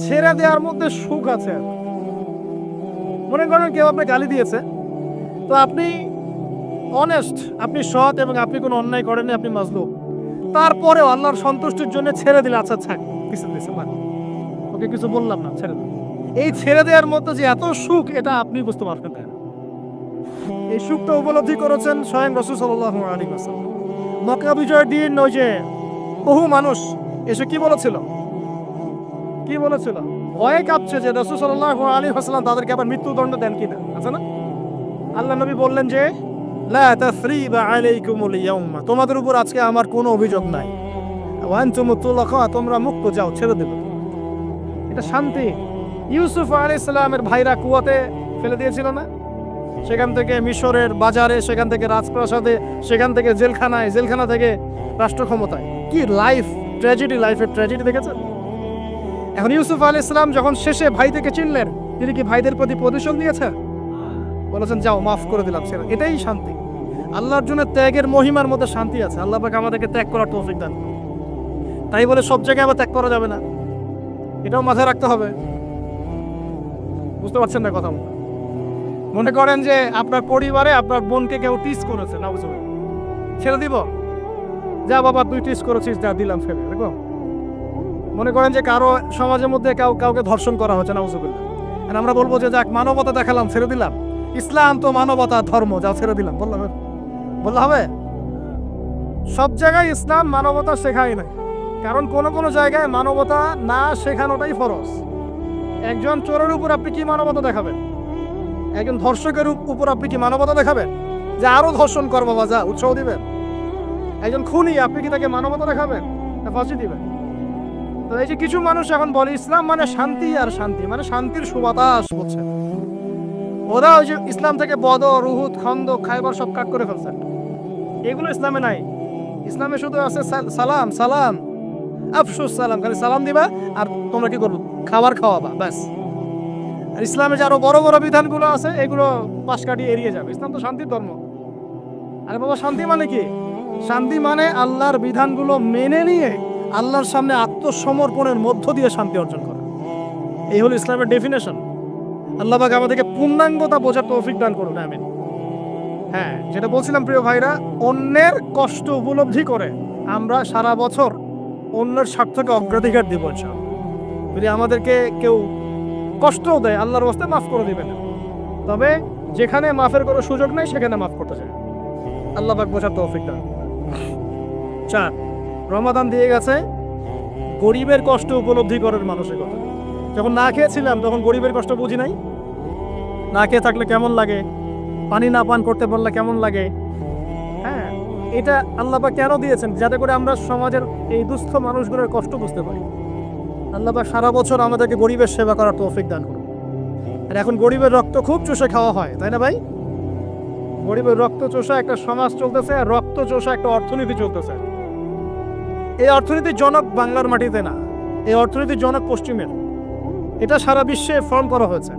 ছেড়ে দেওয়ার মধ্যে সুখ আছে। মনে করেন কেউ আপনাকে গালি দিয়েছে, তো আপনি অনেস্ট, আপনি সৎ এবং আপনি কোনো অন্যায় করেননি, আপনি মাজলুম, তারপরেও আল্লাহর সন্তুষ্টির জন্য ছেড়ে দিলে, আচ্ছা থাক, কিছু দিয়েছে, ওকে কিছু বললাম না, ছেড়ে দিন। এই ছেড়ে দেওয়ার মধ্যে যে এত সুখ, এটা আপনি বুঝতে পারবেন না। এই সুখটা উপলব্ধি করেছেন স্বয়ং রাসূল সাল্লাল্লাহু আলাইহি ওয়াসাল্লাম। মক্কা বিজয়ের দিন ওই যে বহু মানুষ এসে কি বলেছিল, ভয়ে কাঁপছে যে রাসূল সাল্লাল্লাহু আলাইহি ওয়াসাল্লাম তাদেরকে আবার মৃত্যুদণ্ড দেন কিনা, আছে না? আল্লাহ নবী বললেন যে লা তাসরিবা আলাইকুমুল ইয়াউমা, তোমাদের উপর আজকে আমার কোনো অভিযোগ নাই, ওয়া আনতুম তুলাকা, তোমরা মুক্ত, যাও, ছেড়ে দেব। এটা শান্তি। ইউসুফ আলাইহিস সালামের ভাইরা কুয়াতে ফেলে দিয়েছিল না, সেখান থেকে মিশরের বাজারে, সেখান থেকে রাজপ্রাসাদে, সেখান থেকে জেলখানায়, জেলখানা থেকে রাষ্ট্র ক্ষমতায়। কি লাইফ ট্র্যাজেডি, লাইফের ট্র্যাজেডি দেখেছেন? এখন ইউসুফ আলাইহিস সালাম যখন শেষে ভাই থেকে চিনলেন, তিনি কি ভাইদের প্রতি প্রতিশোধ নিয়েছেন? বলেছেন যাও, মাফ করে দিলাম, ছেড়ে। এটাই শান্তি। আল্লাহর জন্য ত্যাগের মহিমার মধ্যে শান্তি আছে। আল্লাহ পাক আমাদেরকে ত্যাগ করার তৌফিক দান করুন। তাই বলে সব জায়গায় আবার ত্যাগ করা যাবে না, এটাও মাথায় রাখতে হবে। বুঝতে পারছেন না কথা? মনে করেন যে আপনার পরিবারে আপনার বোনকে কেউ টিস করেছে, নাউজুবিল্লাহ, ছেড়ে দিব? যা বাবা, তুই টিস করেছিস, যা, দিলাম, ফেলে, এরকম? মনে করেন যে কারো সমাজের মধ্যে কাউকে ধর্ষণ করা হচ্ছে, নাউজুবিল্লাহ, আর আমরা বলবো যে যাক, মানবতা দেখালাম, ছেড়ে দিলাম, ইসলাম তো মানবতা ধর্ম, যাও, ছেড়ে দিলাম, বললে হবে? সব জায়গায় ইসলাম মানবতা শেখায় নাই, কারণ কোনো জায়গায় মানবতা না শেখানোটাই ফরজ। একজন চোরের উপর আপনি কি মানবতা দেখাবেন? একজন ধর্ষকের উপর আপনি কি মানবতা দেখাবেন যে আরো ধর্ষণ কর বাবা, যা, উৎসাহ দিবেন? একজন খুনি, আপনি কি তাকে মানবতা দেখাবেন না ফাঁসি দিবেন? তো এই যে কিছু মানুষ এখন বলে ইসলাম মানে শান্তি, আর শান্তি মানে শান্তির সুবাতাস বলছে। ওরা ওই যে ইসলাম থেকে বদর, উহুদ, খন্দক, খায়বার সব কাট করে ফেলছে। এগুলো ইসলামে নাই। ইসলামে শুধু আছে সালাম, সালাম, আফসুস সালাম, খালি সালাম দিবা আর তোমরা কি করবো, খাবার খাওয়াবা, ব্যাস। আর ইসলামে যে আরো বড় বড় বিধানগুলো আছে, এগুলো পাশ কাটিয়ে এড়িয়ে যাবে। ইসলাম তো শান্তির ধর্ম। আরে বাবা, শান্তি মানে কি? শান্তি মানে আল্লাহর বিধানগুলো মেনে নিয়ে আল্লাহর সামনে আত্মসমর্পণের মধ্য দিয়ে শান্তি অর্জন করা। এই হলো ইসলামের ডেফিনেশন। আল্লাহ পাক আমাদেরকে পূর্ণাঙ্গতা বোঝার তৌফিক দান করুন, আমিন। হ্যাঁ, যেটা বলছিলাম প্রিয় ভাইরা, অন্যের কষ্ট উপলব্ধি করে আমরা সারা বছর অন্যের স্বার্থকে অগ্রাধিকার দিব। যদি আমাদেরকে কেউ কষ্টও দেয়, আল্লাহর রাস্তায় মাফ করে দিবেন, তবে যেখানে মাফের কোনো সুযোগ নাই সেখানে মাফ করতে চাই। আল্লাহ পাক বোঝার তৌফিক দান। 4, রমাদান দিয়ে গেছে, গরিবের কষ্ট উপলব্ধি করার মানুষের কথা। যখন না খেয়েছিলাম তখন গরিবের কষ্ট বুঝি নাই। না খেয়ে থাকলে কেমন লাগে, পানি না পান করতে পারলে কেমন লাগে। হ্যাঁ, এটা আল্লাহ পাক কেন দিয়েছেন? যাতে করে আমরা সমাজের এই দুস্থ মানুষগুলোর কষ্ট বুঝতে পারি। আল্লাহ পাক সারা বছর আমাদেরকে গরিবের সেবা করার তৌফিক দান করুন। আর এখন গরিবের রক্ত খুব চষে খাওয়া হয়, তাই না ভাই? গরিবের রক্ত চষা একটা সমাজ চলতেছে, আর রক্ত চষা একটা অর্থনীতি চলতেছে। এই অর্থনীতির জনক বাংলার মাটিতে না, এই অর্থনীতির জনক পশ্চিমের। এটা সারা বিশ্বে ফর্ম করা হয়েছে।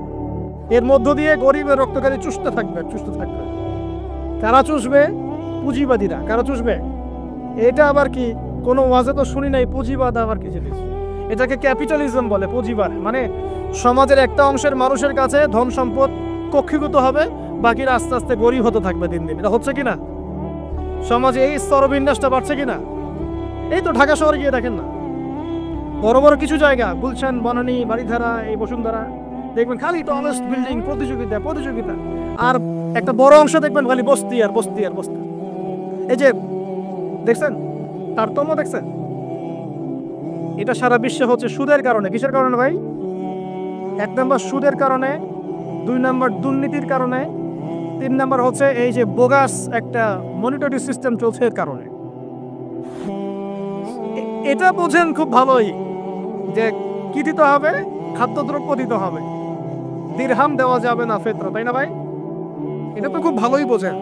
এর মধ্য দিয়ে গরিবের রক্তকারী চুষতে থাকবে। কারা চুষবে? পুঁজিবাদীরা। কারা চুষবে? এটা আবার কি? কোনো ওয়াজে তো শুনি নাই পুঁজিবাদ আবার কি জিনিস। এটাকে ক্যাপিটালিজম বলে। পুঁজিবাদ মানে সমাজের একটা অংশের মানুষের কাছে ধন সম্পদ কক্ষিগত হবে, বাকিরা আস্তে আস্তে গরিব হতে থাকবে দিন দিন। এটা হচ্ছে কিনা? সমাজে এই স্তরবিন্যাসটা বাড়ছে কিনা? এই তো ঢাকা শহরে গিয়ে দেখেন না, বড় বড় কিছু জায়গা, গুলশান, বনানী, বাড়িধারা, এই বসুন্ধরা, দেখবেন খালি টলেস্ট বিল্ডিং, প্রতিযোগিতা। আর একটা বড় অংশ দেখবেন খালি বস্তি আর বস্তি আর বস্তি। এই যে দেখছেন তারতম্য, দেখছেন? এটা সারা বিশ্বে হচ্ছে সুদের কারণে। কিসের কারণে ভাই? 1 নম্বর সুদের কারণে, 2 নম্বর দুর্নীতির কারণে, 3 নম্বর হচ্ছে এই যে বোগাস একটা মনিটরি সিস্টেম চলছে এর কারণে। এটা বোঝেন খুব ভালোই যে কি দিতে হবে, খাদ্যদ্রব্য দিতে হবে, দিরহাম দেওয়া যাবে না, ফিতরা, তাই না ভাই? এটা তো খুব ভালোই বোঝেন।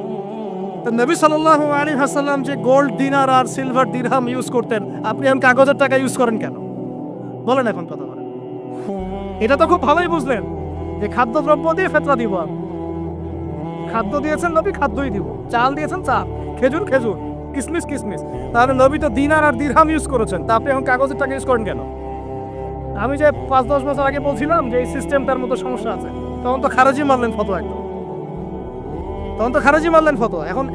তো নবী সাল্লাল্লাহু আলাইহি ওয়াসাল্লাম যে গোল্ড দিনার আর সিলভার দিরহাম ইউজ করতেন, আপনি এখন কাগজের টাকা ইউজ করেন কেন? বলেন এখন কথা বলেন। এটা তো খুব ভালোই বুঝলেন যে খাদ্যদ্রব্য দিয়ে ফিতরা দিব। খাদ্য দিয়েছেন নবী, খাদ্যই দিব। চাল দিয়েছেন, চাল। খেজুর, কিসমিস। তাহলে নবী তো দিনার আর দিরহাম ইউজ করেছেন, তা আপনি এখন কাগজের টাকা ইউজ করেন কেন? আমি যে 5-10 বছর আগে বলছিলাম যে এই সিস্টেমটার মতো সমস্যা আছে, তখন তো খারেজি মারলেন ফতোয়া একদম, তখন তো খারেজি মারলেন ফতোয়া। এখন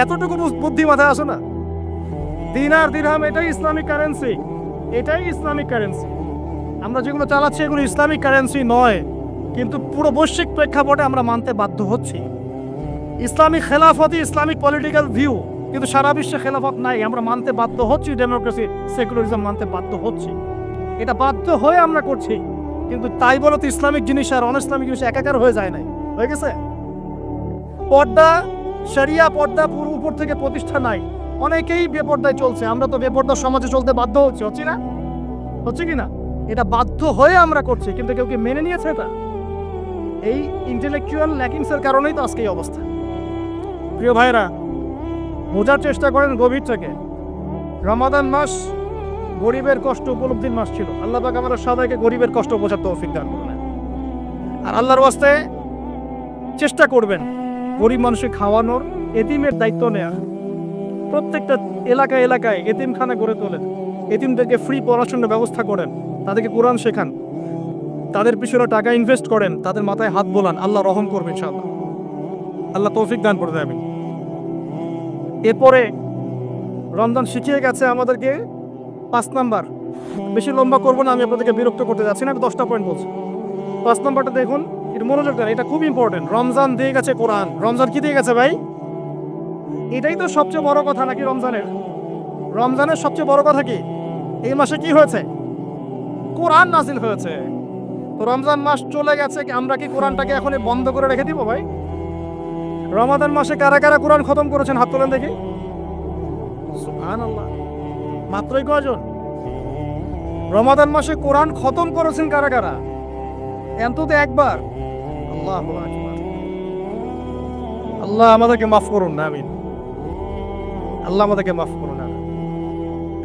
এতটুকু বুদ্ধি মাথায় আসো না? দিনার দিরহাম এটাই ইসলামিক কারেন্সি, এটাই ইসলামিক কারেন্সি। আমরা যেগুলো চালাচ্ছি এগুলো ইসলামিক কারেন্সি নয়, কিন্তু পুরো বৈশ্বিক প্রেক্ষাপটে আমরা মানতে বাধ্য হচ্ছি। ইসলামিক খেলাফতই ইসলামিক পলিটিক্যাল ভিউ, কিন্তু সারা বিশ্বে খেলাফত নাই, আমরা মানতে বাধ্য হচ্ছি। ডেমোক্রেসি, সেকুলারিজম মানতে বাধ্য হচ্ছি, এটা বাধ্য হয়ে আমরা করছি। কিন্তু তাই বলো তো ইসলামিক জিনিস আর অন ইসলামিক জিনিস একাকার হয়ে যায় নাই, হয়ে গেছে? পর্দা, শরিয়া পর্দা পুরো উপর থেকে প্রতিষ্ঠা নাই, অনেকেই বেপর্দায় চলছে। আমরা তো বেপর্দা সমাজে চলতে বাধ্য হচ্ছি, হচ্ছি না? হচ্ছে কি না? এটা বাধ্য হয়ে আমরা করছি, কিন্তু কেউ কি মেনে নিয়েছে এটা? এই ইন্টেলেকচুয়াল ল্যাকিংসের কারণেই তো আজকে এই অবস্থা। প্রিয় ভাইরা, বোঝার চেষ্টা করেন গভীর থেকে। রমাদান মাস গরিবের কষ্ট উপলব্ধির মাস ছিল। আল্লাহ পাক আমাদের সবাইকে গরিবের কষ্ট বোঝার তৌফিক দান করবেন। আর আল্লাহর ওয়াস্তে চেষ্টা করবেন গরিব মানুষকে খাওয়ানোর, এতিমের দায়িত্ব নেওয়া। প্রত্যেকটা এলাকায় এলাকায় এতিমখানা গড়ে তোলেন, এতিমদেরকে ফ্রি পড়াশোনার ব্যবস্থা করেন, তাদেরকে কোরআন শেখান, তাদের পিছনে টাকা ইনভেস্ট করেন, তাদের মাথায় হাত বোলান। আল্লাহ রহম করবেন ইনশাআল্লাহ, আল্লাহ তৌফিক দান করে দেবেন। এরপরে রমজান শিখিয়ে গেছে আমাদেরকে 5 নাম্বার। বেশি লম্বা করবো না, আমি আপনাদেরকে বিরক্ত করতে যাচ্ছি না, আমি 10টা পয়েন্ট বলছি। 5 নাম্বারটা দেখুন, এটা মনোযোগ দেন, এটা খুব ইম্পর্টেন্ট। রমজান দিয়ে গেছে কোরআন। রমজান কি দিয়ে গেছে ভাই? এটাই তো সবচেয়ে বড় কথা নাকি? রমজানের সবচেয়ে বড় কথা কি? এই মাসে কি হয়েছে? কোরআন নাজিল হয়েছে। তো রমজান মাস চলে গেছে, আমরা কি কোরআনটাকে এখন বন্ধ করে রেখে দিব ভাই? রমাদান মাসে কারা কারা কোরআন খতম করেছেন হাত তোলেন দেখি। সুবহানাল্লাহ, মাত্রই কয়জন? রমাদান মাসে কোরআন খতম করেছেন কারা কারা? অন্তত একবার। আল্লাহু আকবার। আল্লাহ আমাদেরকে মাফ করুন না, আমিন। আল্লাহ আমাদেরকে মাফ করুন না।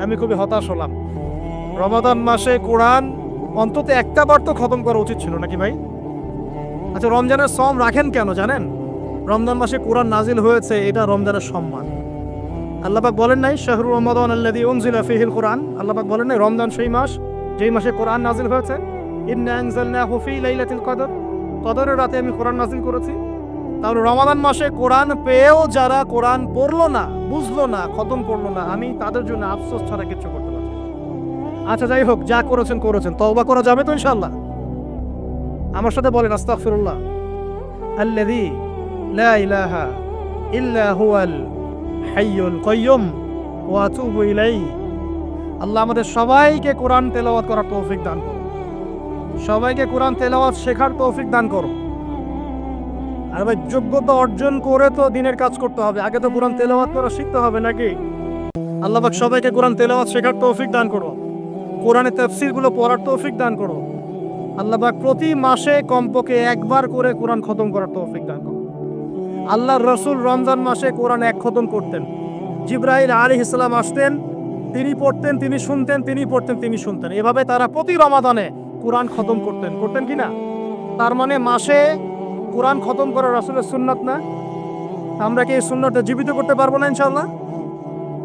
আমি খুবই হতাশ হলাম। রমাদান মাসে কোরআন অন্তত একটা বার তো খতম করা উচিত ছিল নাকি ভাই? আচ্ছা, রমজানের সম রাখেন কেন জানেন? রমজান মাসে কোরআন নাজিল হয়েছে, এটা রমজানের সম্মান। আল্লাহ পাক বলেন নাই শাহরু রমাদান আল্লাযী উনজিলা ফীহিল কোরআন? আল্লাহ পাক বলেন নাই রমজান সেই মাস যেই মাসে কোরআন নাজিল হয়েছে? ইন্না আনজালনাহু ফী লাইলাতিল কদর, কদরের রাতে আমি কোরআন নাজিল করেছি। তাহলে রমাদান মাসে কোরআন পেয়েও যারা কোরআন পড়লো না, বুঝলো না, খতম করলো না, আমি তাদের জন্য আফসোস ছাড়া কিছু করতে পারছি না। আচ্ছা যাই হোক, যা করেছেন করেছেন, তওবা করা যাবে তো ইনশাআল্লাহ? আমার সাথে বলেন আস্তাগফিরুল্লাহ আল্লাযী লা ইলাহা ইল্লা হুয়াল হাইয়ুল কাইয়ুম ওয়া আতুবু ইলাইহি। আল্লাহ আমাদের সবাইকে কোরআন তেলাওয়াত করার তৌফিক দান করুন, সবাইকে কোরআন তেলাওয়াত শেখার তৌফিক দান করুন। আর ভাই, যোগ্যতা অর্জন করে তো দিনের কাজ করতে হবে, আগে তো কোরআন তেলাওয়াত করা শিখতে হবে নাকি? আল্লাহ পাক সবাইকে কোরআন তেলাওয়াত শেখার তৌফিক দান করো, কোরআনের তাফসীরগুলো পড়ার তৌফিক দান করো। আল্লাহ পাক প্রতি মাসে কমপক্ষে একবার করে কোরআন খতম করার তৌফিক দান করো। আল্লাহর রাসূল রমজান মাসে কোরআন এক খতম করতেন। জিবরাইল আলাইহিস সালাম আসতেন, তিনি পড়তেন, তিনি শুনতেন, তিনি পড়তেন, তিনি শুনতেন। এভাবে তারা প্রতি রমাদানে কোরআন খতম করতেন কি না? তার মানে মাসে কোরআন খতম করা রাসূলের সুন্নাত না? আমরা কি এই সুন্নাতটা জীবিত করতে পারবো না ইনশাআল্লাহ?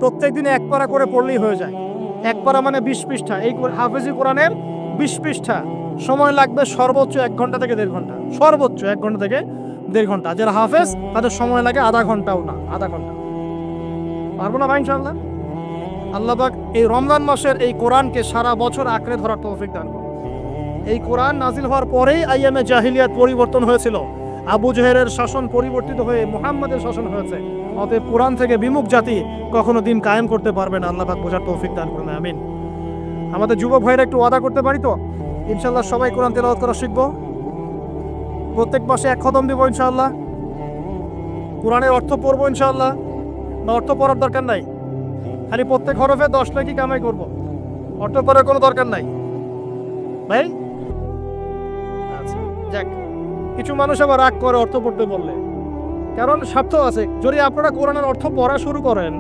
প্রত্যেক দিনে এক পারা করে পড়লেই হয়ে যায়। এক পারা মানে 20 পৃষ্ঠা। এই হাফেজি কোরআনের 20 পৃষ্ঠা, সময় লাগবে সর্বোচ্চ 1 ঘন্টা থেকে 1.5 ঘন্টা, সর্বোচ্চ 1 ঘন্টা থেকে 1.5 ঘন্টা। যারা হাফেজ তাদের সময় লাগে আধা ঘন্টাও না, আধা ঘন্টা। পারবো না ভাই ইনশাআল্লাহ? আল্লাহ পাক এই রমজান মাসের এই কোরআনকে সারা বছর আঁকড়ে ধরার তৌফিক দান করুন। এই কোরআন নাজিল হওয়ার পরেই আইয়ামে জাহিলিয়াত পরিবর্তন হয়েছিল, আবু জেহেলের শাসন পরিবর্তিত হয়ে মুহাম্মাদের শাসন হয়েছে। অতএব কোরআন থেকে বিমুখ জাতি কখনো দিন কায়েম করতে পারবে না। আল্লাহ পাক বোঝার তৌফিক দান করুন, আমিন। আমাদের যুবক ভাইরা একটু ওয়াদা করতে পারি তো ইনশাআল্লাহ সবাই কোরআন তেলাওয়াত করা শিখবো, প্রত্যেক মাসে 1 খতম দিব ইনশাআল্লাহ, কোরআনের অর্থ পড়বো ইনশাআল্লাহ। না অর্থ পড়ার দরকার নাই, খালি প্রত্যেক হরফে 10 টাকা কামাই করব, অর্থ পড়ার কোনো দরকার নাই ভাই। আচ্ছা যাক, কিছু মানুষ আবার রাগ করে অর্থ পড়তে বললে, কারণ স্বার্থ আছে। যদি আপনারা কোরআনের অর্থ পড়া শুরু করেন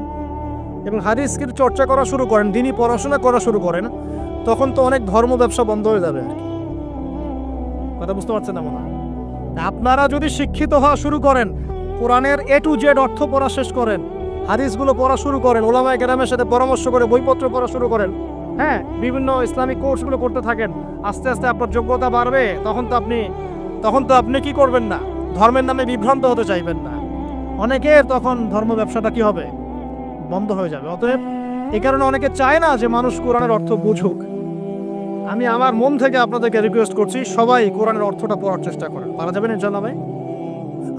এবং হাদিসের চর্চা করা শুরু করেন, দিনই পড়াশোনা করা শুরু করেন, তখন তো অনেক ধর্ম ব্যবসা বন্ধ হয়ে যাবে। কথা বুঝতে পারছেন না মনে হয়? আপনারা যদি শিক্ষিত হওয়া শুরু করেন, কোরআনের A to Z অর্থ পড়া শেষ করেন, হাদিসগুলো পড়া শুরু করেন, ওলামায়ে কেরামের সাথে পরামর্শ করে বইপত্র পড়া শুরু করেন, হ্যাঁ, বিভিন্ন ইসলামিক কোর্সগুলো করতে থাকেন, আস্তে আস্তে আপনার যোগ্যতা বাড়বে, তখন তো আপনি কি করবেন না, ধর্মের নামে বিভ্রান্ত হতে চাইবেন না। অনেকের তখন ধর্ম ব্যবসাটা কি হবে, বন্ধ হয়ে যাবে। অতএব এই কারণে অনেকে চায় না যে মানুষ কোরআনের অর্থ বুঝুক। আমি আমার মন থেকে আপনাদেরকে রিকোয়েস্ট করছি, সবাই কোরআনের অর্থটা পড়ার চেষ্টা করেন। পারা যাবেন ইনশাআল্লাহ ভাই?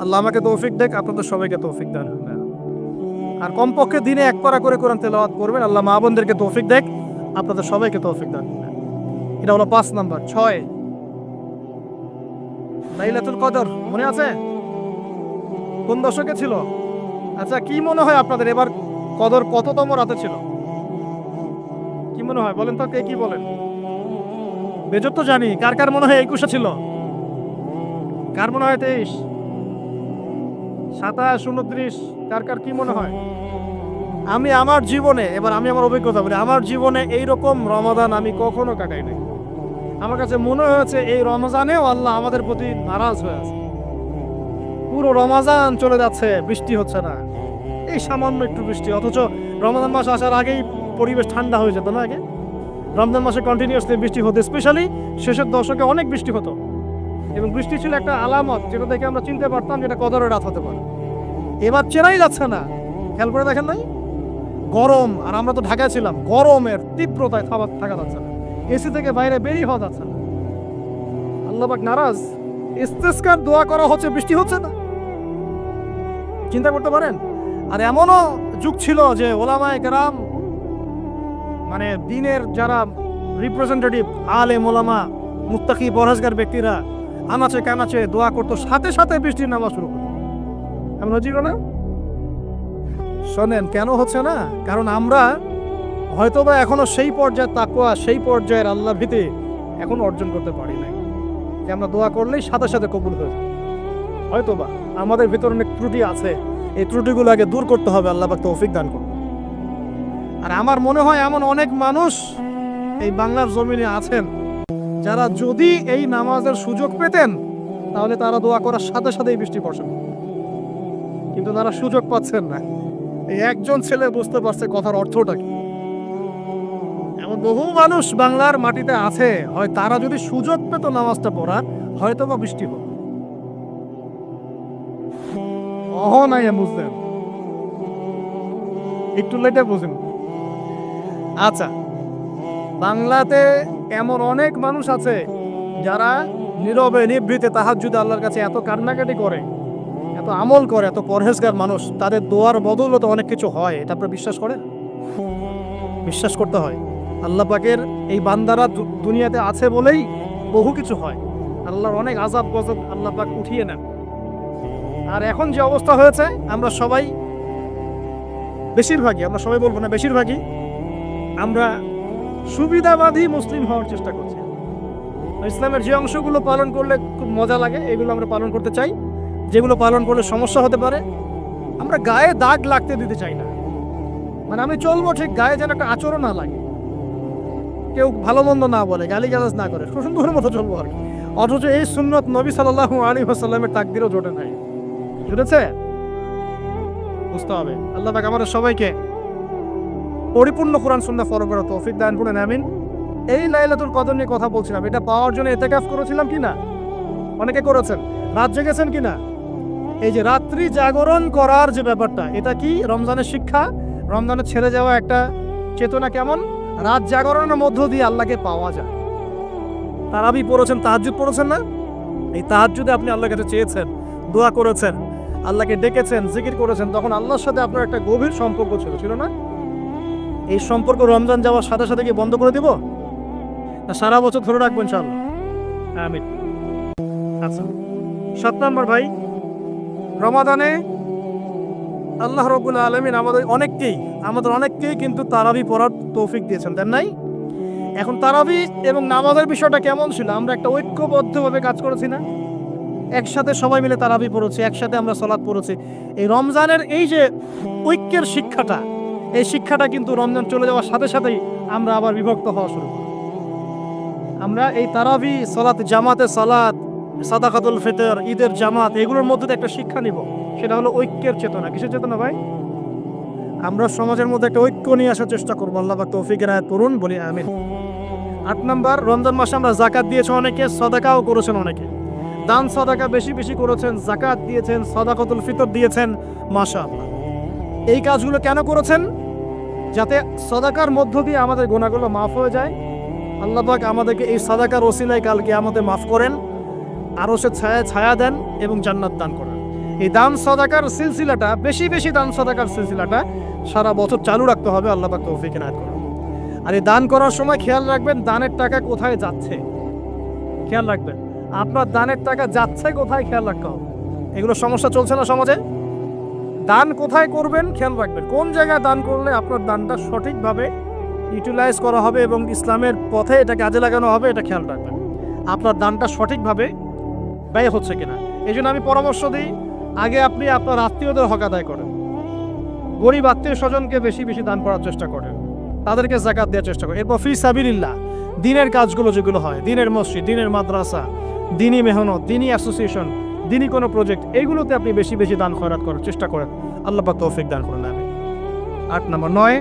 আল্লাহ আমাকে তৌফিক দেখ, আপনাদের সবাইকে তৌফিক দান। আর কমপক্ষে দিনে এক পারা করে কোরআন তেলাওয়াত করবেন। আল্লাহ মা বোনদেরকে তৌফিক দেখ, আপনাদের সবাইকে তৌফিক দান। এটা হলো 5 নাম্বার। 6 লাইলাতুল কদর মনে আছে কোন দশকে ছিল? আচ্ছা, কি মনে হয় আপনাদের এবার কদর কততম রাতে ছিল? কি মনে হয় বলেন তো, কে কি বলেন? বেজত তো জানি, কার কার মনে হয় 21 ছিল, কার মনে হয় 23, 27, 29, কার কার কি মনে হয়? আমি আমার জীবনে, এবার আমি আমার অভিজ্ঞতা বলি, আমার জীবনে এইরকম রমাদান আমি কখনো কাটাই নাই। আমার কাছে মনে হয়েছে এই রমজানেও আল্লাহ আমাদের প্রতি নারাজ হয়ে আছে। পুরো রমজান চলে যাচ্ছে, বৃষ্টি হচ্ছে না, এই সামান্য একটু বৃষ্টি, অথচ রমজান মাস আসার আগেই পরিবেশ ঠান্ডা হয়ে যেত না? আগে রমজান মাসে কন্টিনিউয়াসলি বৃষ্টি হতো, স্পেশালি শেষের দশকে অনেক বৃষ্টি হতো, এবং বৃষ্টি ছিল একটা আলামত যেটা দেখে আমরা চিনতে পারতাম যেটা কদরের রাত হতে পারে। এবার চেনাই যাচ্ছে না, খেয়াল করে দেখেন নাই? গরম, আর আমরা তো ঢাকায় ছিলাম, গরমের তীব্রতায় থাকা যাচ্ছে না, এসি থেকে বাইরে বেরিয়ে হওয়া যাচ্ছে না। আল্লাহ পাক নারাজ, ইস্তেসকার দোয়া করা হচ্ছে, বৃষ্টি হচ্ছে না। চিন্তা করতে পারেন? আর এমনও যুগ ছিল যে ওলামায়ে কেরাম, মানে দ্বীনের যারা রিপ্রেজেন্টেটিভ, আলেম ওলামা, মুত্তাকি পরহেজগার ব্যক্তিরা আনাচে কানাচে দোয়া করতো, সাথে সাথে বৃষ্টির নামাজ শুরু করতো। এমন হচ্ছিল না? শোনেন, কেন হচ্ছে না? কারণ আমরা হয়তোবা এখনো সেই পর্যায়ের তাকওয়া, সেই পর্যায়ের আল্লাহ ভীতি এখন অর্জন করতে পারি নাই, যে আমরা দোয়া করলেই সাথে সাথে কবুল হয়ে যায়। হয়তোবা আমাদের ভিতরে অনেক ত্রুটি আছে, এই ত্রুটিগুলো আগে দূর করতে হবে। আল্লাহ পাক তৌফিক দান করুন। আর আমার মনে হয় এমন অনেক মানুষ এই বাংলার জমিনে আছেন যারা যদি এই নামাজের সুযোগ পেতেন তাহলে তারা দোয়া করার সাথে সাথেই বৃষ্টি বর্ষণ, কিন্তু তারা সুযোগ পাচ্ছেন না। এই একজন ছেলে বুঝতে পারছে কথার অর্থটা কি। এমন বহু মানুষ বাংলার মাটিতে আছে, হয় তারা যদি সুযোগ পেত নামাজটা পড়ার, হয়তো বা বৃষ্টি হতো। নাই বুঝলেন, একটু লেটে বুঝেন। আচ্ছা, বাংলাতে এমন অনেক মানুষ আছে যারা নীরবে নিভৃতে তাহাজ্জুদে আল্লাহর কাছে এত কান্নাকাটি করে, এত আমল করে, এত পরহেজগার মানুষ, তাদের দোয়ার বদৌলতে অনেক কিছু হয়। এটা আপনারা বিশ্বাস করেন? বিশ্বাস করতে হয়। আল্লাহ পাকের এই বান্দারা দুনিয়াতে আছে বলেই বহু কিছু হয়। আল্লাহর অনেক আযাব গজব আল্লাহ পাক উঠিয়ে নেন। আর এখন যে অবস্থা হয়েছে, আমরা সবাই, বেশিরভাগই, আমরা সবাই বলবো না, বেশিরভাগই আমরা সুবিধাবাদী মুসলিম হওয়ার চেষ্টা করছি। ইসলামের যে অংশগুলো পালন করলে খুব মজা লাগে এগুলো আমরা পালন করতে চাই, যেগুলো পালন করলে সমস্যা হতে পারে আমরা গায়ে দাগ লাগতে দিতে চাই না। মানে আমি চলবো ঠিক, গায়ে যেন একটা আচরণ না লাগে, কেউ ভালো মন্দ না বলে, গালিগালাজ না করে, সুন্দরের মতো চলবো আর কি। অথচ এই সুন্নত নবী সাল্লাল্লাহু আলাইহি ওয়াসাল্লামের তাকদিরও জোটে নাই। জুটেছে? বুঝতে হবে। আল্লাহ পাক আমাদের সবাইকে পরিপূর্ণ কোরআন সুন্নাহ ফলো করার তৌফিক দান করুন, আমিন। এই লাইলাতুল কদর নিয়ে কথা বলছিলাম, এটা পাওয়ার জন্য ইতিকাফ করেছিলাম কিনা? অনেকে করেছেন। রাত জেগেছেন কিনা? এই যে রাত্রি জাগরণ করার যে ব্যাপারটা, এটা কি রমজানের শিক্ষা? রমজানে ছেড়ে যাওয়া একটা চেতনা কেমন? রাত জাগরণের মধ্য দিয়ে আল্লাহকে পাওয়া যায়। তারাবি পড়েছেন, তাহাজ্জুদ পড়েছেন না? এই তাহাজ্জুদে আপনি আল্লাহর কাছে চেয়েছেন, দোয়া করেছেন, আল্লাহকে ডেকেছেন, জিকির করেছেন, তখন আল্লাহর সাথে আপনার একটা গভীর সম্পর্ক ছিল না? এই সম্পর্ক রমজান যাওয়ার সাথে সাথে কি বন্ধ করে দিব, না সারা বছর ধরে রাখবো ইনশাআল্লাহ? আমিন। আচ্ছা, 7 নম্বর ভাই, রমাদানে আল্লাহ রাব্বুল আলামিন আমাদের অনেককেই কিন্তু তারাবি পড়ার তৌফিক দিয়েছেন, দেন নাই? এখন তারাবি এবং নামাজের বিষয়টা কেমন ছিল? আমরা একটা ঐক্যবদ্ধভাবে কাজ করেছি না? একসাথে সবাই মিলে তারাবি পড়েছি, একসাথে আমরা সালাত পড়েছি। এই রমজানের এই যে ঐক্যের শিক্ষাটা, এই শিক্ষাটা কিন্তু রমজান চলে যাওয়ার সাথে সাথেই আমরা আবার বিভক্ত হওয়া শুরু করি। আমরা এই তারাবি, সালাত, জামাতে সালাত, সাদাকাতুল ফিতর, ঈদের জামাত, এগুলোর মধ্যে একটা শিক্ষা নিব, সেটা হলো ঐক্যের চেতনা। কিসের চেতনা ভাই? আমরা সমাজের মধ্যে একটা ঐক্য নিয়ে আসার চেষ্টা করবো। আল্লাহ পাক তৌফিক এনায়েত করুন, বলি আমিন। 8 নাম্বার, রমজান মাসে আমরা যাকাত দিয়েছি অনেকে, সাদাকাও করেছেন অনেকে। দান সাদাকা বেশি বেশি করেছেন, যাকাত দিয়েছেন, সাদাকাতুল ফিতর দিয়েছেন, মাশাআল্লাহ। এই কাজগুলো কেন করেছেন? যাতে সাদাকার মধ্য দিয়ে আমাদের গুনাহগুলো মাফ হয়ে যায়। আল্লাহ পাক আমাদেরকে এই সাদাকার ওসিলায় কালকে আমাদের মাফ করেন, আরো সে ছায়া দেন এবং জান্নাত দান করেন। এই দান সাদাকার সিলসিলাটা, বেশি বেশি দান সাদাকার সিলসিলাটা সারা বছর চালু রাখতে হবে। আল্লাহ পাক তৌফিক এনায়েত করুন। আর এই দান করার সময় খেয়াল রাখবেন দানের টাকা কোথায় যাচ্ছে, খেয়াল রাখবেন আপনার দানের টাকা যাচ্ছে কোথায়, খেয়াল রাখতে হবে। এগুলো সমস্যা চলছে না সমাজে। দান কোথায় করবেন খেয়াল রাখবেন, কোন জায়গায় দান করলে আপনার দানটা সঠিকভাবে ইউটিলাইজ করা হবে এবং ইসলামের পথে এটা কাজে লাগানো হবে, এটা খেয়াল রাখবেন। আপনার দানটা সঠিকভাবে ব্যয় হচ্ছে কিনা। এই জন্য আমি পরামর্শ দিই, আগে আপনি আপনার আত্মীয়দের হক আদায় করেন, গরিব আত্মীয় স্বজনকে বেশি বেশি দান করার চেষ্টা করেন, তাদেরকে যাকাত দেওয়ার চেষ্টা করেন। এরপর ফি সাবিলিল্লাহ, দিনের কাজগুলো যেগুলো হয়, দিনের মসজিদ, দিনের মাদ্রাসা, দিনী মেহনত, দিনী অ্যাসোসিয়েশন, দিনী কোনো প্রজেক্ট, এইগুলোতে আপনি বেশি বেশি দান খয়রাত করার চেষ্টা করেন। আল্লাহ পাক তৌফিক দান করেন, আমি। 8 নম্বর, 9,